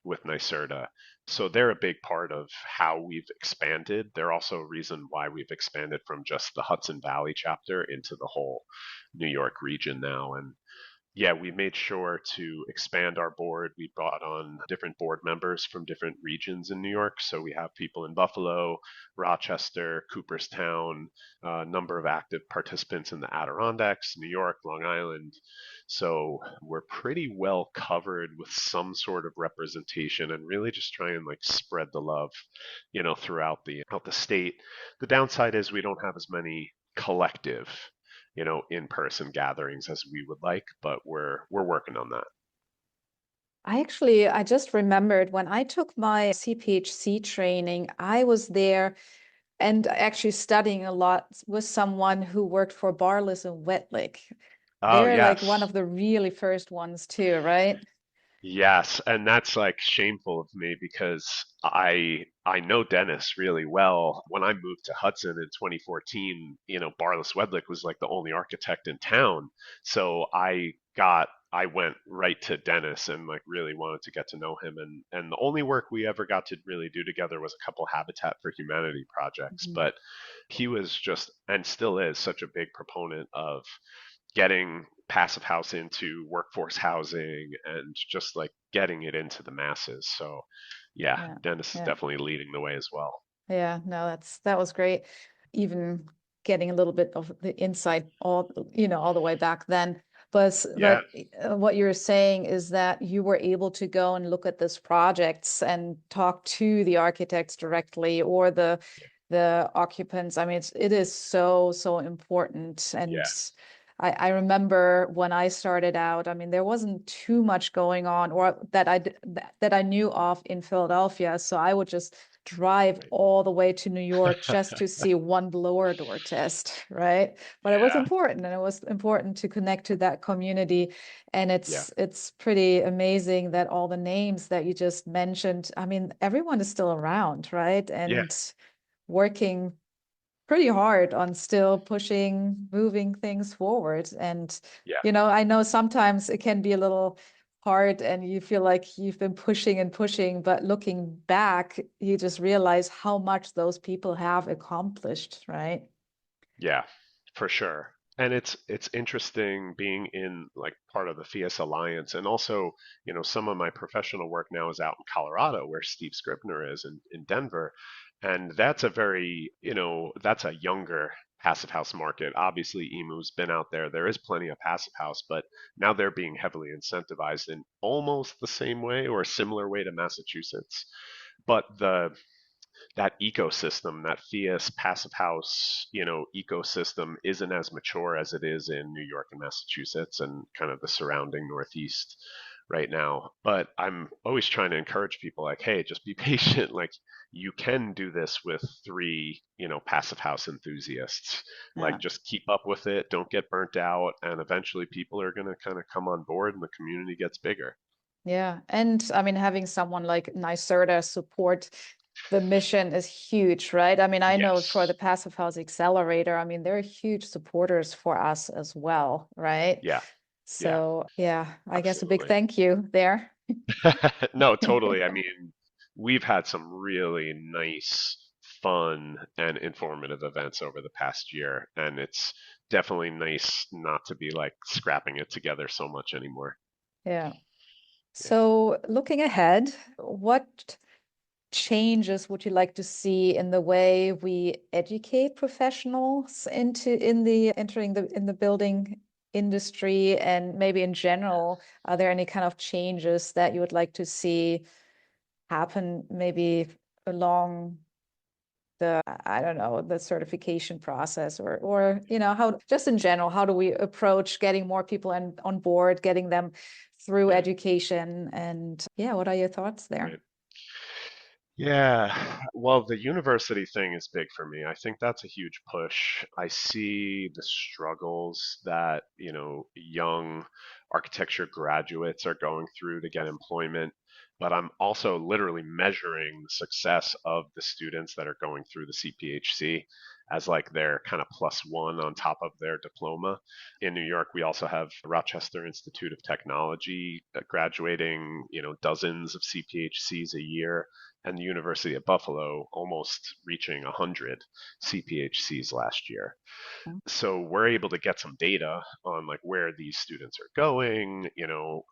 with NYSERDA. So they're a big part of how we've expanded. They're also a reason why we've expanded from just the Hudson Valley chapter into the whole New York region now. And yeah, we made sure to expand our board. We brought on different board members from different regions in New York. So we have people in Buffalo, Rochester, Cooperstown, a number of active participants in the Adirondacks, New York, Long Island. So we're pretty well covered with some sort of representation, and really just try and like spread the love, throughout the state. The downside is we don't have as many collective in-person gatherings as we would like, but we're working on that. I just remembered when I took my CPHC training, I was there and actually studying a lot with someone who worked for Barless and Wetlick. Oh, They're like one yes. of the really first ones too, right? Yes, and that's like shameful of me because I know Dennis really well. When I moved to Hudson in 2014, Barless Wedlick was like the only architect in town. So I went right to Dennis and like really wanted to get to know him, and the only work we ever got to really do together was a couple Habitat for Humanity projects. Mhm. But he was just, and still is, such a big proponent of getting passive house into workforce housing and just like getting it into the masses. So yeah, Yeah, Dennis is yeah. definitely leading the way as well. Yeah, no, that was great. Even getting a little bit of the insight all the way back then. Yeah, But what you're saying is that you were able to go and look at these projects and talk to the architects directly or the occupants. I mean, it is so important. And yeah, I remember when I started out, I mean, there wasn't too much going on or that I knew of in Philadelphia. So I would just drive all the way to New York just to see one blower door test, right? But it was yeah, important, and it was important to connect to that community. And yeah, it's pretty amazing that all the names that you just mentioned, I mean, everyone is still around, right? yeah, And working pretty hard on still pushing, moving things forward. And, yeah. I know sometimes it can be a little hard and you feel like you've been pushing and pushing, but looking back, you just realize how much those people have accomplished, right? Yeah, for sure. And it's interesting being in like part of the Phius Alliance, and also, some of my professional work now is out in Colorado where Steve Scribner is in Denver. And that's a very, that's a younger passive house market. Obviously, EMU's been out there. There is plenty of passive house, but now they're being heavily incentivized in almost the same way or a similar way to Massachusetts. But that ecosystem, that Phius passive house, ecosystem isn't as mature as it is in New York and Massachusetts and kind of the surrounding Northeast. right now. But I'm always trying to encourage people like, hey, just be patient. Like you can do this with three, passive house enthusiasts. Yeah. Like just keep up with it. Don't get burnt out. And eventually people are going to kind of come on board and the community gets bigger. Yeah. And I mean, having someone like NYSERDA support the mission is huge, right? I mean, I know for the Yes. Passive House Accelerator, I mean, they're huge supporters for us as well, right? Yeah. Yeah. So yeah, I guess a big Absolutely. thank you there. No, totally. I mean, we've had some really nice, fun, and informative events over the past year, and it's definitely nice not to be like scrapping it together so much anymore. Yeah. Yeah. So looking ahead, what changes would you like to see in the way we educate professionals in the entering the in the building industry, and maybe in general, are there any kind of changes that you would like to see happen maybe along the, I don't know, the certification process, or how, just in general, how do we approach getting more people on board, getting them through Yeah. education? And yeah, what are your thoughts there? Right. Yeah, well, the university thing is big for me. I think that's a huge push. I see the struggles that, young architecture graduates are going through to get employment, but I'm also literally measuring the success of the students that are going through the CPHC as like their kind of plus one on top of their diploma. In New York, we also have Rochester Institute of Technology graduating, dozens of CPHCs a year, and the University of Buffalo almost reaching 100 CPHCs last year. So we're able to get some data on like where these students are going.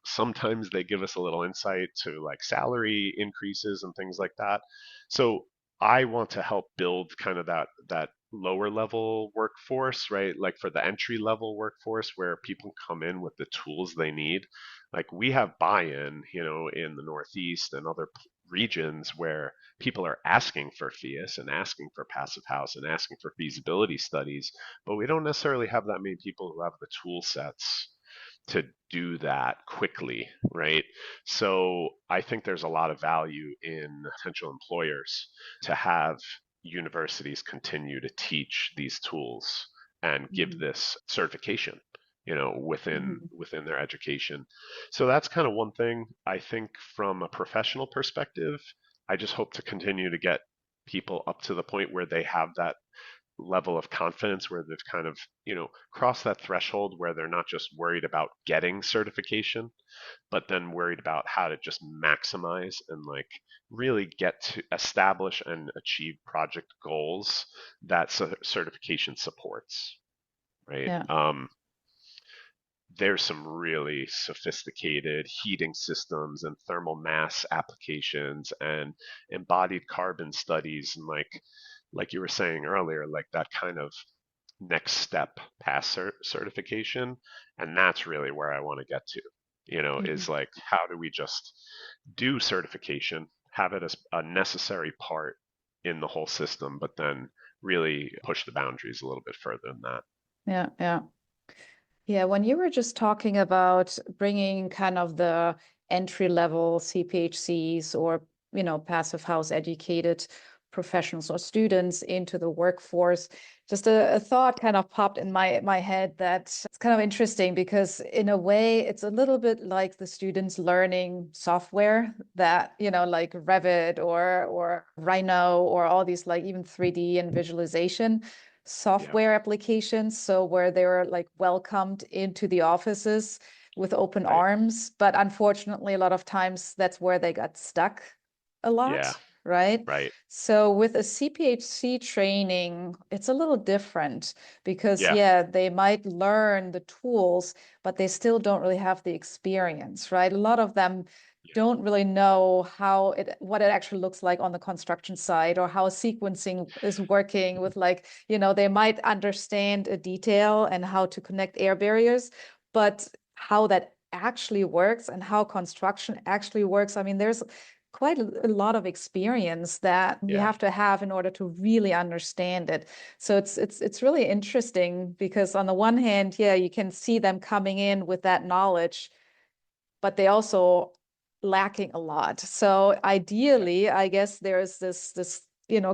Sometimes they give us a little insight to like salary increases and things like that. So I want to help build kind of that lower level workforce, right? Like for the entry level workforce where people come in with the tools they need. Like we have buy-in, in the Northeast and other regions where people are asking for Phius and asking for Passive House and asking for feasibility studies, but we don't necessarily have that many people who have the tool sets to do that quickly, right? So I think there's a lot of value in potential employers to have universities continue to teach these tools and give this certification, Mhm. within their education. So that's kind of one thing. I think from a professional perspective, I just hope to continue to get people up to the point where they have that level of confidence where they've kind of, crossed that threshold where they're not just worried about getting certification, but then worried about how to just maximize and like really get to establish and achieve project goals that certification supports, right? Yeah. There's some really sophisticated heating systems and thermal mass applications and embodied carbon studies, and like you were saying earlier, like that kind of next step past certification. And that's really where I want to get to, Mhm. is like how do we just do certification, have it as a necessary part in the whole system, but then really push the boundaries a little bit further than that. Yeah, yeah. Yeah, when you were just talking about bringing kind of the entry level CPHCs, or, passive house educated professionals or students into the workforce, just a thought kind of popped in my head that it's kind of interesting, because in a way it's a little bit like the students learning software that, like Revit or Rhino or all these, like even 3D and visualization Yeah. software applications. So where they were like welcomed into the offices with open Right. arms. But unfortunately, a lot of times that's where they got stuck a Yeah. lot, right? Right. So with a CPHC training, it's a little different, because Yeah. yeah, they might learn the tools, but they still don't really have the experience, right? A lot of them Yeah. don't really know what it actually looks like on the construction side, or how sequencing is working with, like, they might understand a detail and how to connect air barriers, but how that actually works and how construction actually works, I mean, there's quite a lot of experience that you Yeah. have to have in order to really understand it. So it's really interesting, because on the one hand, yeah, you can see them coming in with that knowledge, but they also lacking a lot. So ideally, I guess there's this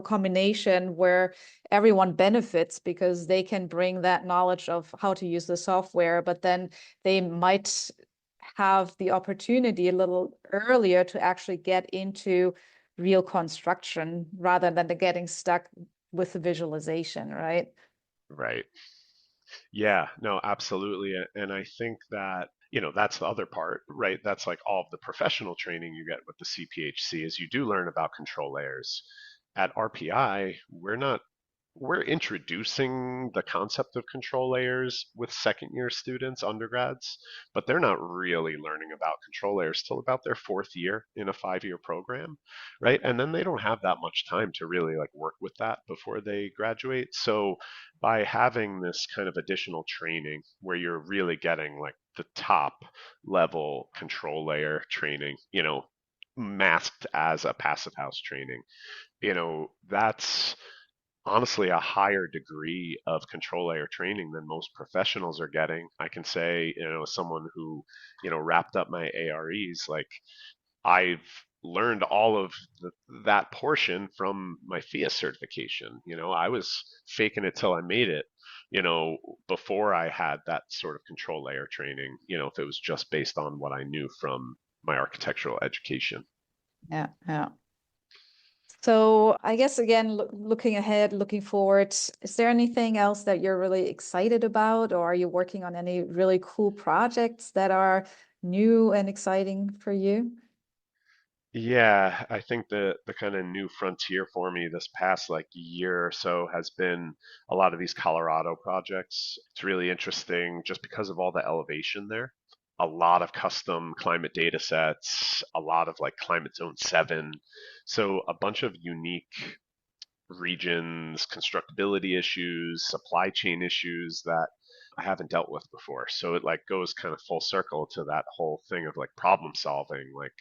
combination where everyone benefits because they can bring that knowledge of how to use the software, but then they might have the opportunity a little earlier to actually get into real construction rather than getting stuck with the visualization, right? Right. Yeah, no, absolutely. And I think that, that's the other part, right? That's like all of the professional training you get with the CPHC is you do learn about control layers. At RPI, we're introducing the concept of control layers with second year students, undergrads, but they're not really learning about control layers till about their fourth year in a 5-year program, right? And then they don't have that much time to really like work with that before they graduate. So by having this kind of additional training where you're really getting like the top level control layer training, masked as a passive house training, that's honestly a higher degree of control layer training than most professionals are getting. I can say, as someone who, wrapped up my AREs, like I've learned all of that portion from my Phius certification. I was faking it till I made it, before I had that sort of control layer training, if it was just based on what I knew from my architectural education. Yeah, yeah. So I guess, again, looking ahead, looking forward, is there anything else that you're really excited about, or are you working on any really cool projects that are new and exciting for you? Yeah, I think the kind of new frontier for me this past like year or so has been a lot of these Colorado projects. It's really interesting just because of all the elevation there. A lot of custom climate data sets, a lot of like climate zone 7. So a bunch of unique regions, constructability issues, supply chain issues that I haven't dealt with before. So it like goes kind of full circle to that whole thing of like problem solving. Like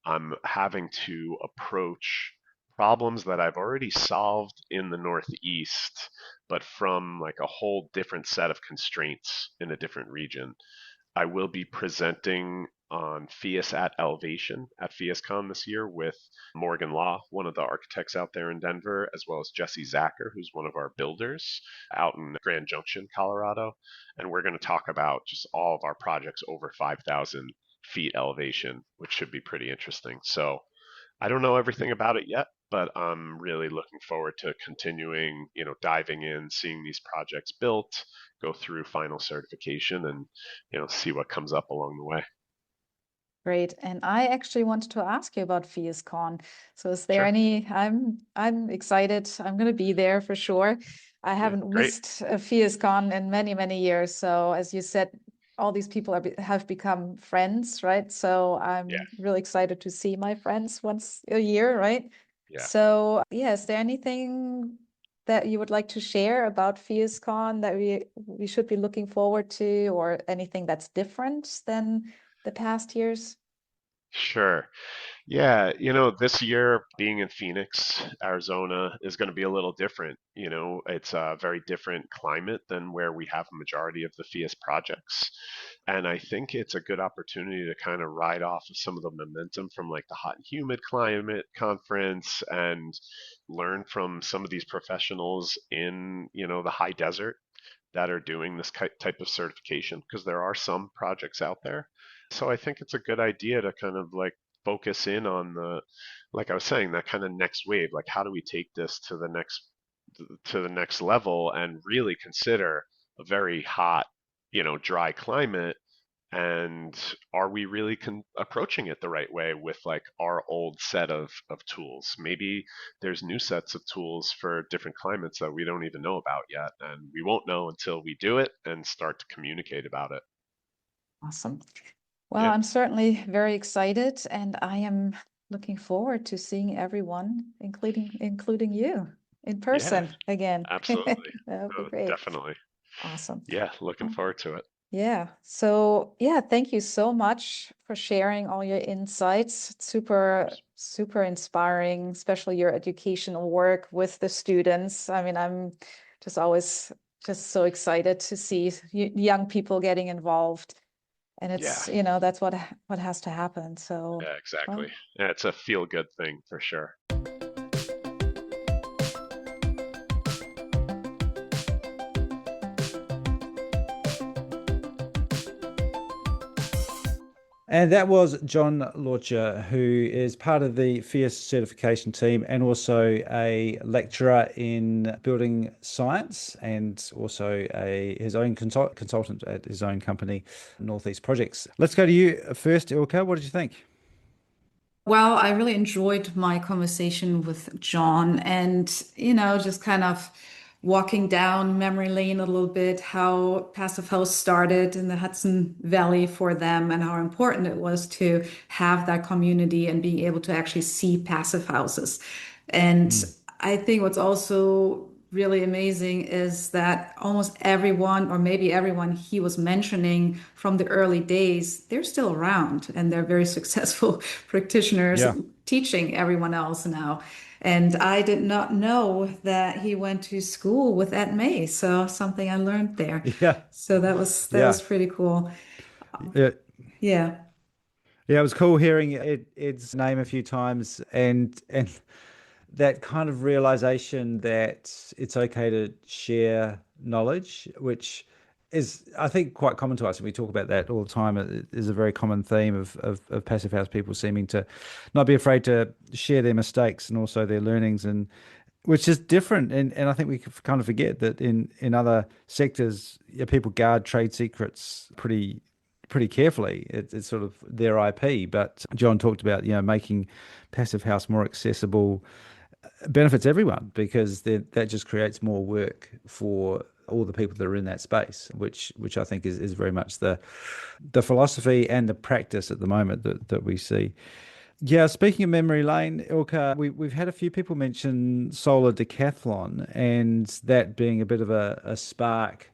I'm having to approach problems that I've already solved in the Northeast, but from like a whole different set of constraints in a different region. I will be presenting on Phius at Elevation at PhiusCon this year with Morgan Law, one of the architects out there in Denver, as well as Jesse Zacher, who's one of our builders out in Grand Junction, Colorado. And we're going to talk about just all of our projects over 5,000 feet elevation, which should be pretty interesting. So I don't know everything about it yet, but I'm really looking forward to continuing, diving in, seeing these projects built, go through final certification, and see what comes up along the way. Great. And I actually wanted to ask you about PhiusCon. So is there Sure. any, I'm excited. I'm going to be there for sure. I haven't Great. missed a PhiusCon in many, many years. So as you said, all these people have become friends, right? So I'm Yeah. really excited to see my friends once a year, right? Yeah. So yeah, is there anything that you would like to share about PhiusCon that we should be looking forward to, or anything that's different than the past years? Sure. Yeah, this year being in Phoenix, Arizona is going to be a little different. It's a very different climate than where we have a majority of the Phius projects. And I think it's a good opportunity to kind of ride off of some of the momentum from like the hot and humid climate conference and learn from some of these professionals in, the high desert that are doing this type of certification, because there are some projects out there. So I think it's a good idea to kind of like focus in on like I was saying, that kind of next wave. Like, how do we take this to the next level and really consider a very hot, dry climate? And are we really approaching it the right way with like our old set of tools? Maybe there's new sets of tools for different climates that we don't even know about yet, and we won't know until we do it and start to communicate about it. Awesome. Well, Yeah, I'm certainly very excited, and I am looking forward to seeing everyone, including you in yeah, person again. absolutely. That would be No, great. definitely. Awesome. Yeah, looking forward to it. Yeah. So yeah, thank you so much for sharing all your insights. It's super, super inspiring, especially your educational work with the students. I mean, I'm just always just so excited to see young people getting involved. And Yeah, it's, that's what has to happen. So, yeah, well, exactly. Yeah, it's a feel good thing for sure. And that was John Loercher, who is part of the Phius certification team and also a lecturer in building science and also his own consultant at his own company, Northeast Projects. Let's go to you first, Ilka. What did you think? Well, I really enjoyed my conversation with John and, just kind of walking down memory lane a little bit, how Passive House started in the Hudson Valley for them and how important it was to have that community and being able to actually see passive houses. And Mm. I think what's also really amazing is that almost everyone, or maybe everyone he was mentioning from the early days, they're still around and they're very successful practitioners Yeah. teaching everyone else now. And I did not know that he went to school with Ed May, so something I learned there. Yeah. So that was Yeah. pretty cool. Yeah. Yeah. Yeah, it was cool hearing its name a few times and that kind of realization that it's okay to share knowledge, which is, I think, quite common to us. And we talk about that all the time. It is a very common theme of Passive House people seeming to not be afraid to share their mistakes and also their learnings, and which is different. And I think we kind of forget that in other sectors, yeah, people guard trade secrets pretty carefully. It's sort of their IP. But John talked about, making Passive House more accessible benefits everyone because that just creates more work for all the people that are in that space, which I think is very much the philosophy and the practice at the moment that we see. Yeah, speaking of memory lane, Ilka, we've had a few people mention solar decathlon and that being a bit of a spark.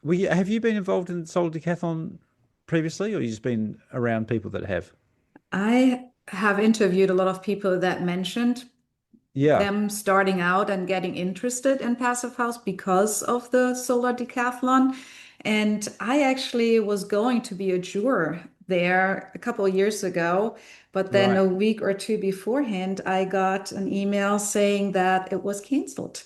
Have you been involved in solar decathlon previously, or you just been around people that have? I have interviewed a lot of people that mentioned Yeah, them starting out and getting interested in Passive House because of the solar decathlon. And I actually was going to be a juror there a couple of years ago, but then right. a week or two beforehand, I got an email saying that it was canceled.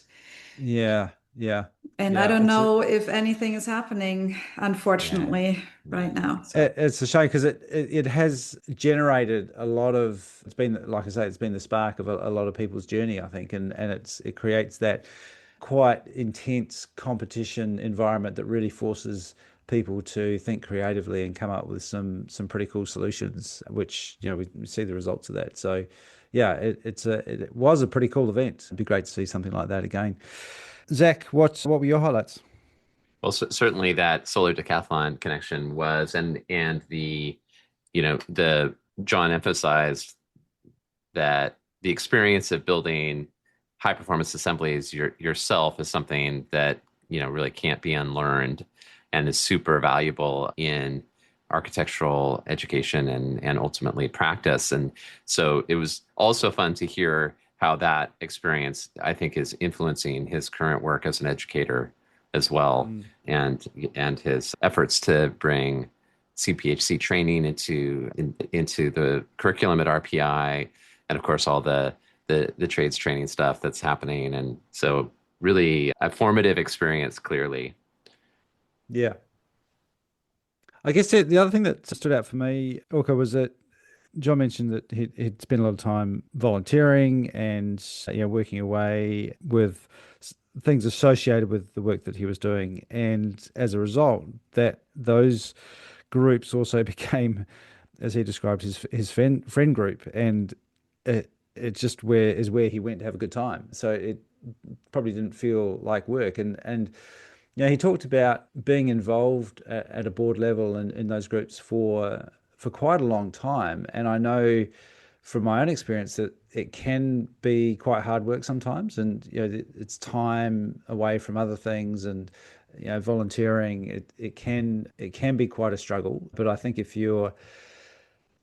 Yeah, yeah, And I yeah. don't know if anything is happening, Yeah. unfortunately, right Yeah. now. So. It's a shame because it has generated a lot of. It's been, like I say, it's been the spark of a lot of people's journey, I think, and it creates that quite intense competition environment that really forces people to think creatively and come up with some pretty cool solutions, which we see the results of that. So yeah, it was a pretty cool event. It'd be great to see something like that again. Zach, what were your highlights? Well, certainly that solar decathlon connection was, and the John emphasized that the experience of building high performance assemblies yourself is something that really can't be unlearned and is super valuable in architectural education and ultimately practice. And so it was also fun to hear how that experience, I think, is influencing his current work as an educator as well, Mm. and his efforts to bring CPHC training into the curriculum at RPI, and of course all the trades training stuff that's happening. And so really a formative experience, clearly. Yeah. I guess the other thing that stood out for me, Ilka, was that John mentioned that he'd spent a lot of time volunteering and working away with things associated with the work that he was doing, and as a result, that those groups also became, as he described, his friend group, and it just where he went to have a good time. So it probably didn't feel like work, and he talked about being involved at a board level in those groups for quite a long time. And I know from my own experience that it can be quite hard work sometimes, and it's time away from other things, and volunteering. It can be quite a struggle. But I think if you're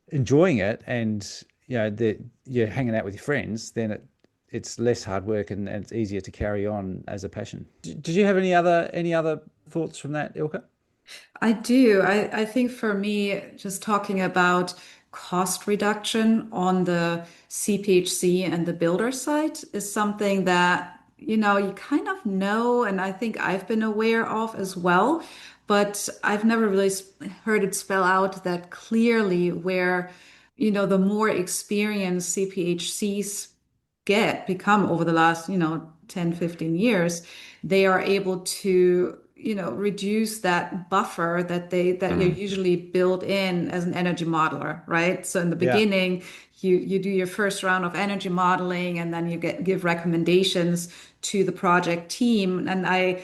enjoying it and you're hanging out with your friends, then it's less hard work and it's easier to carry on as a passion. Did you have any other thoughts from that, Ilka? I do. I think for me, just talking about cost reduction on the CPHC and the builder side is something that, you kind of know, and I think I've been aware of as well, but I've never really heard it spell out that clearly where, the more experienced CPHCs become over the last, 10, 15 years, they are able to, reduce that buffer that you Mm, usually build in as an energy modeler, right? So in the Yeah, beginning, you do your first round of energy modeling and then you give recommendations to the project team. And I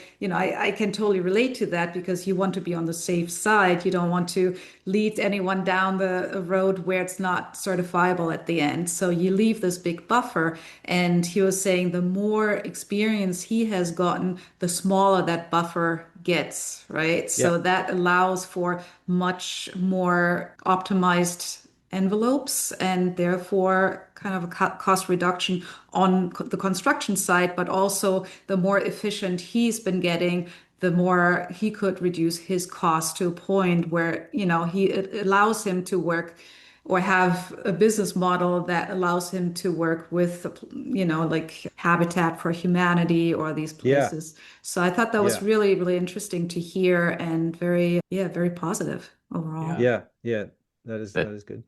can totally relate to that because you want to be on the safe side. You don't want to lead anyone down the road where it's not certifiable at the end. So you leave this big buffer. And he was saying the more experience he has gotten, the smaller that buffer gets, right? yeah, So that allows for much more optimized envelopes and therefore kind of a cost reduction on the construction side, but also the more efficient he's been getting, the more he could reduce his cost to a point where, it allows him to work or have a business model that allows him to work with, like Habitat for Humanity or these yeah, places. So I thought that was yeah, really, really interesting to hear and very, yeah, very positive overall. Yeah. yeah, yeah. That that is good.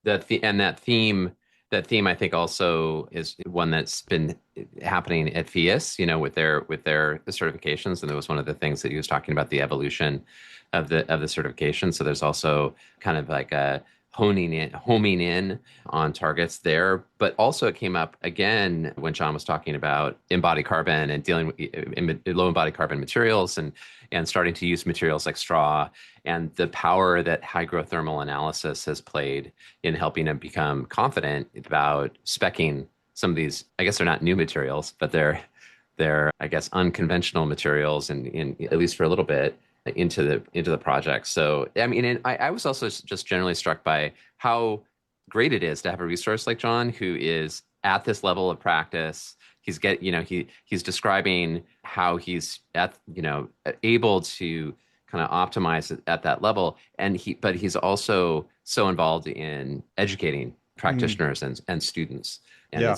that theme I think also is one that's been happening at Phius, with their certifications, and it was one of the things that he was talking about, the evolution of the certification. So there's also kind of like a homing in on targets there, but also it came up again when John was talking about embodied carbon and dealing with low embodied carbon materials and starting to use materials like straw and the power that hygrothermal analysis has played in helping them become confident about speccing some of these. I guess they're not new materials, but they're I guess unconventional materials, and in at least for a little bit into the project. So I mean, and I was also just generally struck by how great it is to have a resource like John who is at this level of practice. He's describing how he's able to kind of optimize it at that level, but he's also so involved in educating Mm, practitioners and students, and yeah.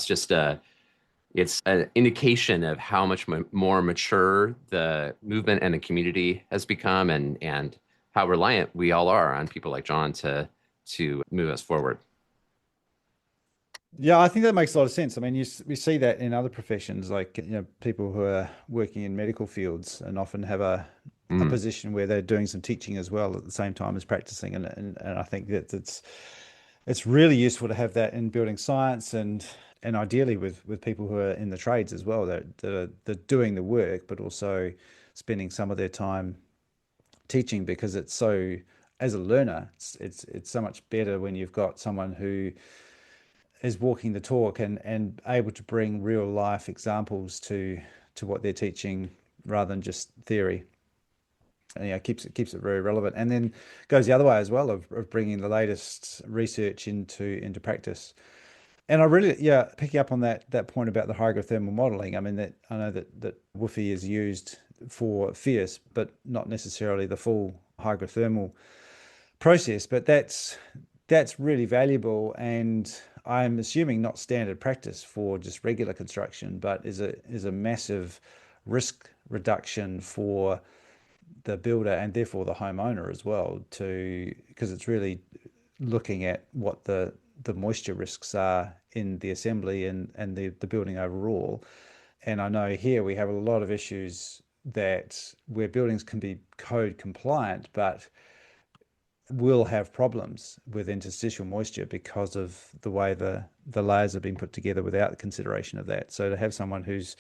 it's an indication of how much more mature the movement and the community has become, and how reliant we all are on people like John to move us forward. Yeah, I think that makes a lot of sense. I mean, we see that in other professions, like people who are working in medical fields and often have a Mm. position where they're doing some teaching as well at the same time as practicing, and I think that it's really useful to have that in building science and ideally with people who are in the trades as well that are doing the work, but also spending some of their time teaching because it's so as a learner, it's so much better when you've got someone who is walking the talk and able to bring real life examples to what they're teaching rather than just theory. And yeah, keeps it very relevant, and then goes the other way as well of bringing the latest research into practice. And I really, yeah, picking up on that point about the hygrothermal modeling. I mean, that I know that WFI is used for Phius, but not necessarily the full hygrothermal process. But that's really valuable, and I'm assuming not standard practice for just regular construction, but is a massive risk reduction for the builder and therefore the homeowner as well, to because it's really looking at what the moisture risks are in the assembly and the building overall. And I know here we have a lot of issues that where buildings can be code compliant, but will have problems with interstitial moisture because of the way the layers have been put together without the consideration of that. So to have someone who's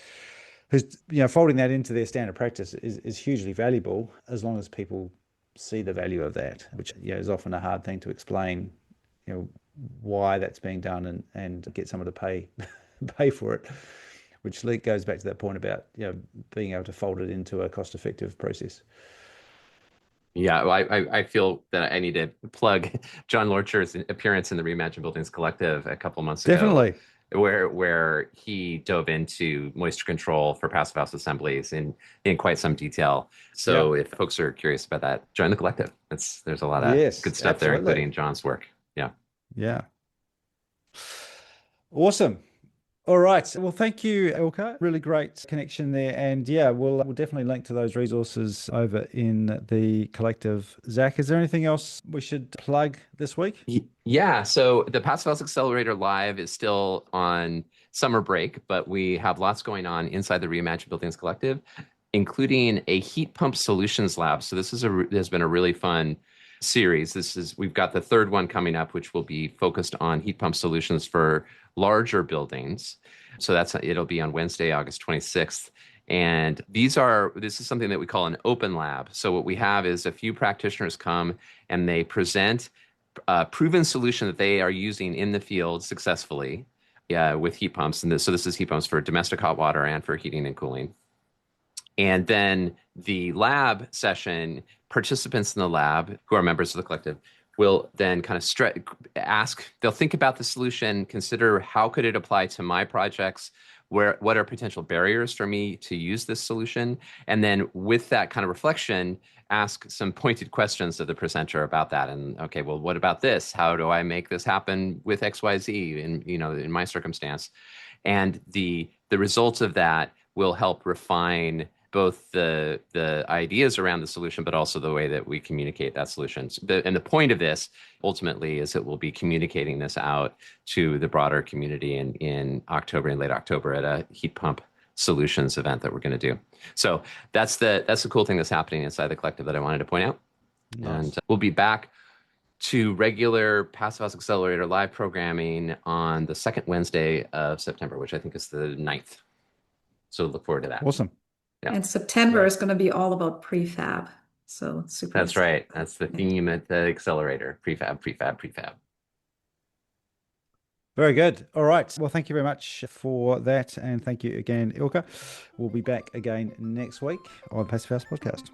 folding that into their standard practice is hugely valuable as long as people see the value of that, which is often a hard thing to explain, why that's being done and get someone to pay for it, which goes back to that point about being able to fold it into a cost-effective process. Yeah, well, I feel that I need to plug John Loercher's appearance in the Reimagine Buildings Collective a couple months ago. Definitely. where he dove into moisture control for passive house assemblies in quite some detail. So Yeah. if folks are curious about that, join the collective. There's a lot of Yes, good stuff there, absolutely. including John's work. Yeah. Yeah. Awesome. All right. Well, thank you, Ilka. Really great connection there. And yeah, we'll definitely link to those resources over in the collective. Zach, is there anything else we should plug this week? Yeah, so the Passive House Accelerator Live is still on summer break, but we have lots going on inside the Reimagined Buildings Collective, including a heat pump solutions lab. So this has been a really fun series. We've got the third one coming up, which will be focused on heat pump solutions for larger buildings. So it'll be on Wednesday, August 26th. And this is something that we call an open lab. So what we have is a few practitioners come and they present a proven solution that they are using in the field successfully, with heat pumps. So this is heat pumps for domestic hot water and for heating and cooling. And then the lab session, participants in the lab who are members of the collective will then kind of they'll think about the solution, consider how could it apply to my projects, what are potential barriers for me to use this solution, and then with that kind of reflection, ask some pointed questions of the presenter about that. And okay, well, what about this? How do I make this happen with XYZ in my circumstance? And the results of that will help refine both the ideas around the solution, but also the way that we communicate that solution. And the point of this ultimately is that we'll be communicating this out to the broader community in October and late October at a heat pump solutions event that we're going to do. So that's the cool thing that's happening inside the collective that I wanted to point out. Nice. And we'll be back to regular Passive House Accelerator live programming on the second Wednesday of September, which I think is the 9th. So look forward to that. Awesome. Yeah. And September is going to be all about prefab. So super. That's right. That's the theme at the accelerator. Prefab, prefab, prefab. Very good. All right. Well, thank you very much for that. And thank you again, Ilka. We'll be back again next week on Passive House Podcast.